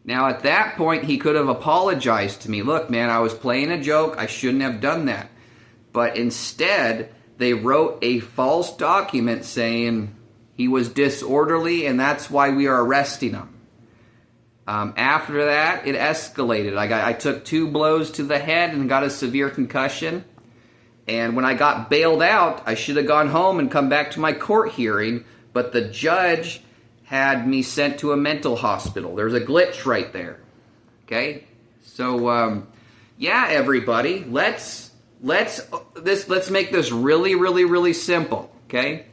Now, at that point, he could have apologized to me. "Look, man, I was playing a joke. I shouldn't have done that." But instead, they wrote a false document saying he was disorderly, and that's why we are arresting him. After that, it escalated. I took 2 blows to the head and got a severe concussion. And when I got bailed out, I should have gone home and come back to my court hearing, but the judge had me sent to a mental hospital. There's a glitch right there. Okay? So, yeah, everybody, let's make this really, really, really simple. Okay?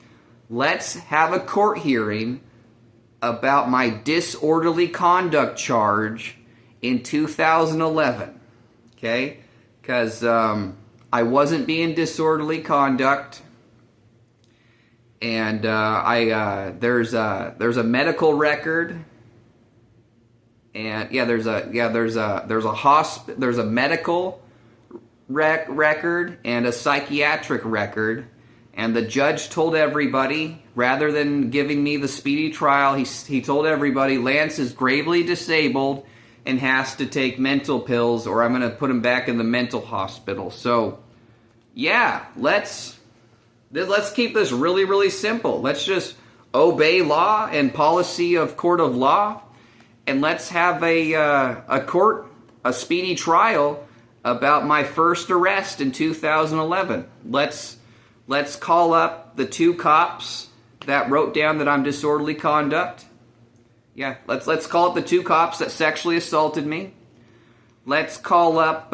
Let's have a court hearing about my disorderly conduct charge in 2011. Okay? Because I wasn't being disorderly conduct, and there's a medical record, and there's a medical record and a psychiatric record, and the judge told everybody, rather than giving me the speedy trial, he told everybody, "Lance is gravely disabled and has to take mental pills, or I'm going to put him back in the mental hospital." So, yeah, let's keep this really, really simple. Let's just obey law and policy of court of law, and let's have a speedy trial about my first arrest in 2011. Let's call up the 2 cops that wrote down that I'm disorderly conduct. Yeah, let's call up the 2 cops that sexually assaulted me. Let's call up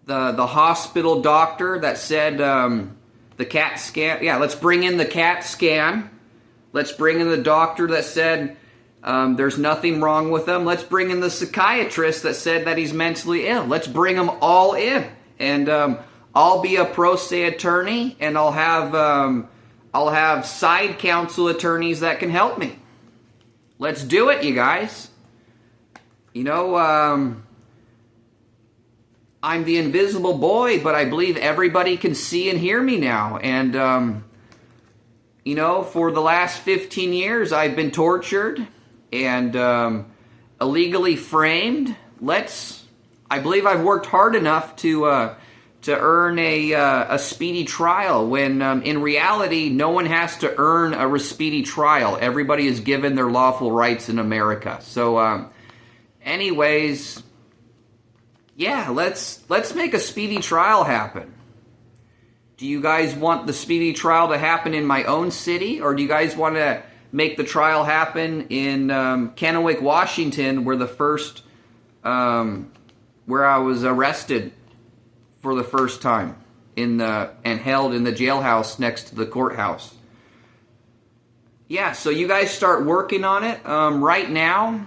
the hospital doctor that said the CAT scan. Yeah, let's bring in the CAT scan. Let's bring in the doctor that said there's nothing wrong with him. Let's bring in the psychiatrist that said that he's mentally ill. Let's bring them all in, and I'll be a pro se attorney, and I'll have side counsel attorneys that can help me. Let's do it, you guys. You know, I'm the Invisible Boy, but I believe everybody can see and hear me now. And, you know, for the last 15 years, I've been tortured and illegally framed. I believe I've worked hard enough to earn a speedy trial, when in reality, no one has to earn a speedy trial. Everybody is given their lawful rights in America. So, anyways, yeah, let's make a speedy trial happen. Do you guys want the speedy trial to happen in my own city, or do you guys want to make the trial happen in Kennewick, Washington, where where I was arrested for the first time and held in the jailhouse next to the courthouse? Yeah, so you guys start working on it right now.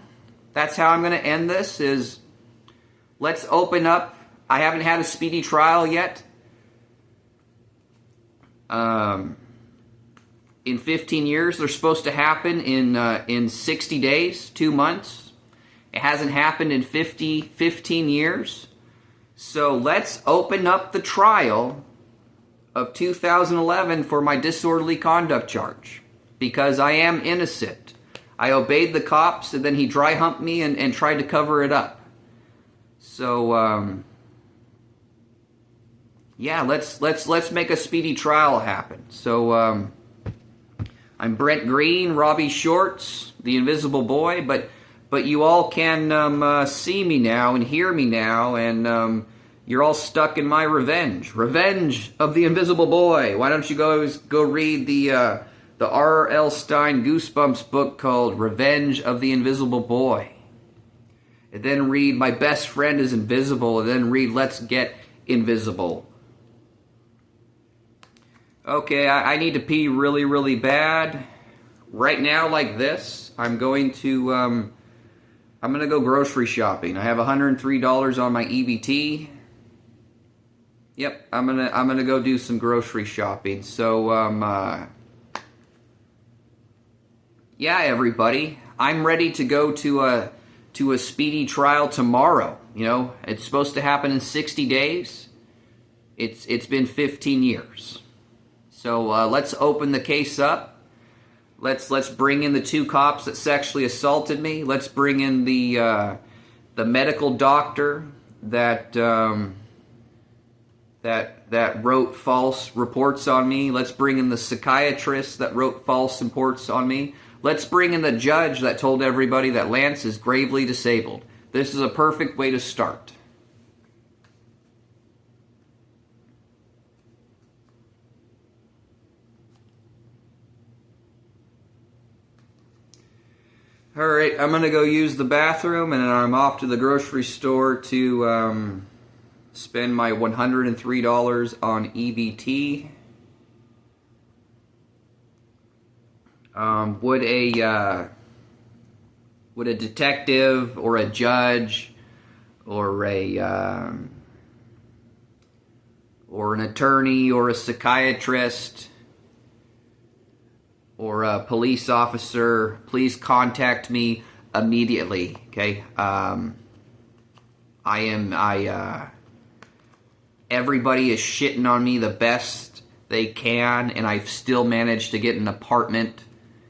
That's how I'm going to end this. Is let's open up. I haven't had a speedy trial yet. In 15 years, they're supposed to happen in 60 days, 2 months. It hasn't happened in 15 years. So let's open up the trial of 2011 for my disorderly conduct charge, because I am innocent. I obeyed the cops, and then he dry humped me and tried to cover it up. So yeah, let's make a speedy trial happen. So I'm Brent Green, Robbie Shorts, the Invisible Boy, but you all can see me now and hear me now, and you're all stuck in my revenge. Revenge of the Invisible Boy. Why don't you go read the R.L. Stine Goosebumps book called Revenge of the Invisible Boy. And then read My Best Friend is Invisible, and then read Let's Get Invisible. Okay, I need to pee really, really bad. Right now, like this, I'm going to go grocery shopping. I have $103 on my EBT. Yep, I'm gonna go do some grocery shopping. So yeah, everybody, I'm ready to go to a speedy trial tomorrow. You know, it's supposed to happen in 60 days. It's been 15 years. So let's open the case up. Let's bring in the 2 cops that sexually assaulted me. Let's bring in the medical doctor that wrote false reports on me. Let's bring in the psychiatrist that wrote false reports on me. Let's bring in the judge that told everybody that Lance is gravely disabled. This is a perfect way to start. Alright, I'm going to go use the bathroom, and then I'm off to the grocery store to spend my $103 on EBT. Would a detective or a judge or an attorney or a psychiatrist or a police officer please contact me immediately? Okay, everybody is shitting on me the best they can, and I've still managed to get an apartment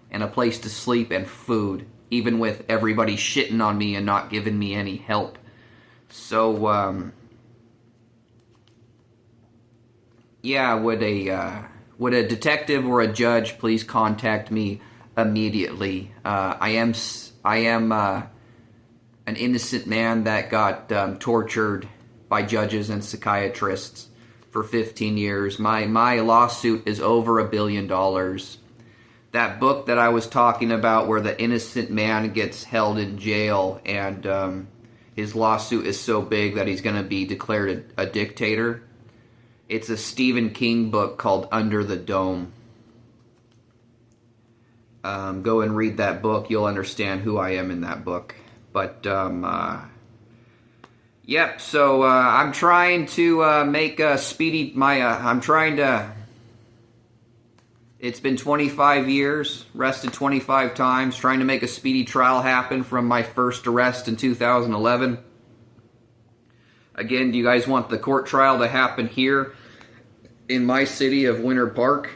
and a place to sleep and food, even with everybody shitting on me and not giving me any help. So, yeah, would a detective or a judge please contact me immediately? I am an innocent man that got tortured by judges and psychiatrists for 15 years. My lawsuit is over $1 billion. That book that I was talking about, where the innocent man gets held in jail and his lawsuit is so big that he's going to be declared a dictator. It's a Stephen King book called Under the Dome. Go and read that book. You'll understand who I am in that book. But, yep, so I'm trying to make a speedy... It's been 25 years, arrested 25 times, trying to make a speedy trial happen from my first arrest in 2011. Again, do you guys want the court trial to happen here in my city of Winter Park?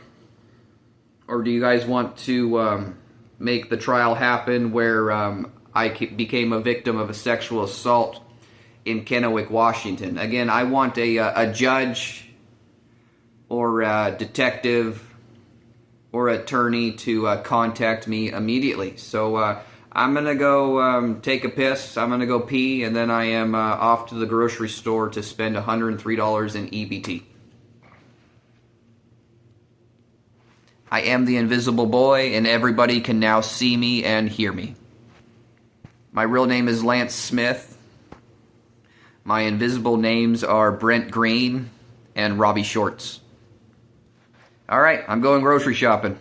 Or do you guys want to make the trial happen where I became a victim of a sexual assault in Kennewick, Washington? Again, I want a judge or a detective or attorney to contact me immediately. So I'm going to go take a piss. I'm going to go pee, and then I am off to the grocery store to spend $103 in EBT. I am the Invisible Boy, and everybody can now see me and hear me. My real name is Lance Smith. My invisible names are Brent Green and Robbie Shorts. All right, I'm going grocery shopping.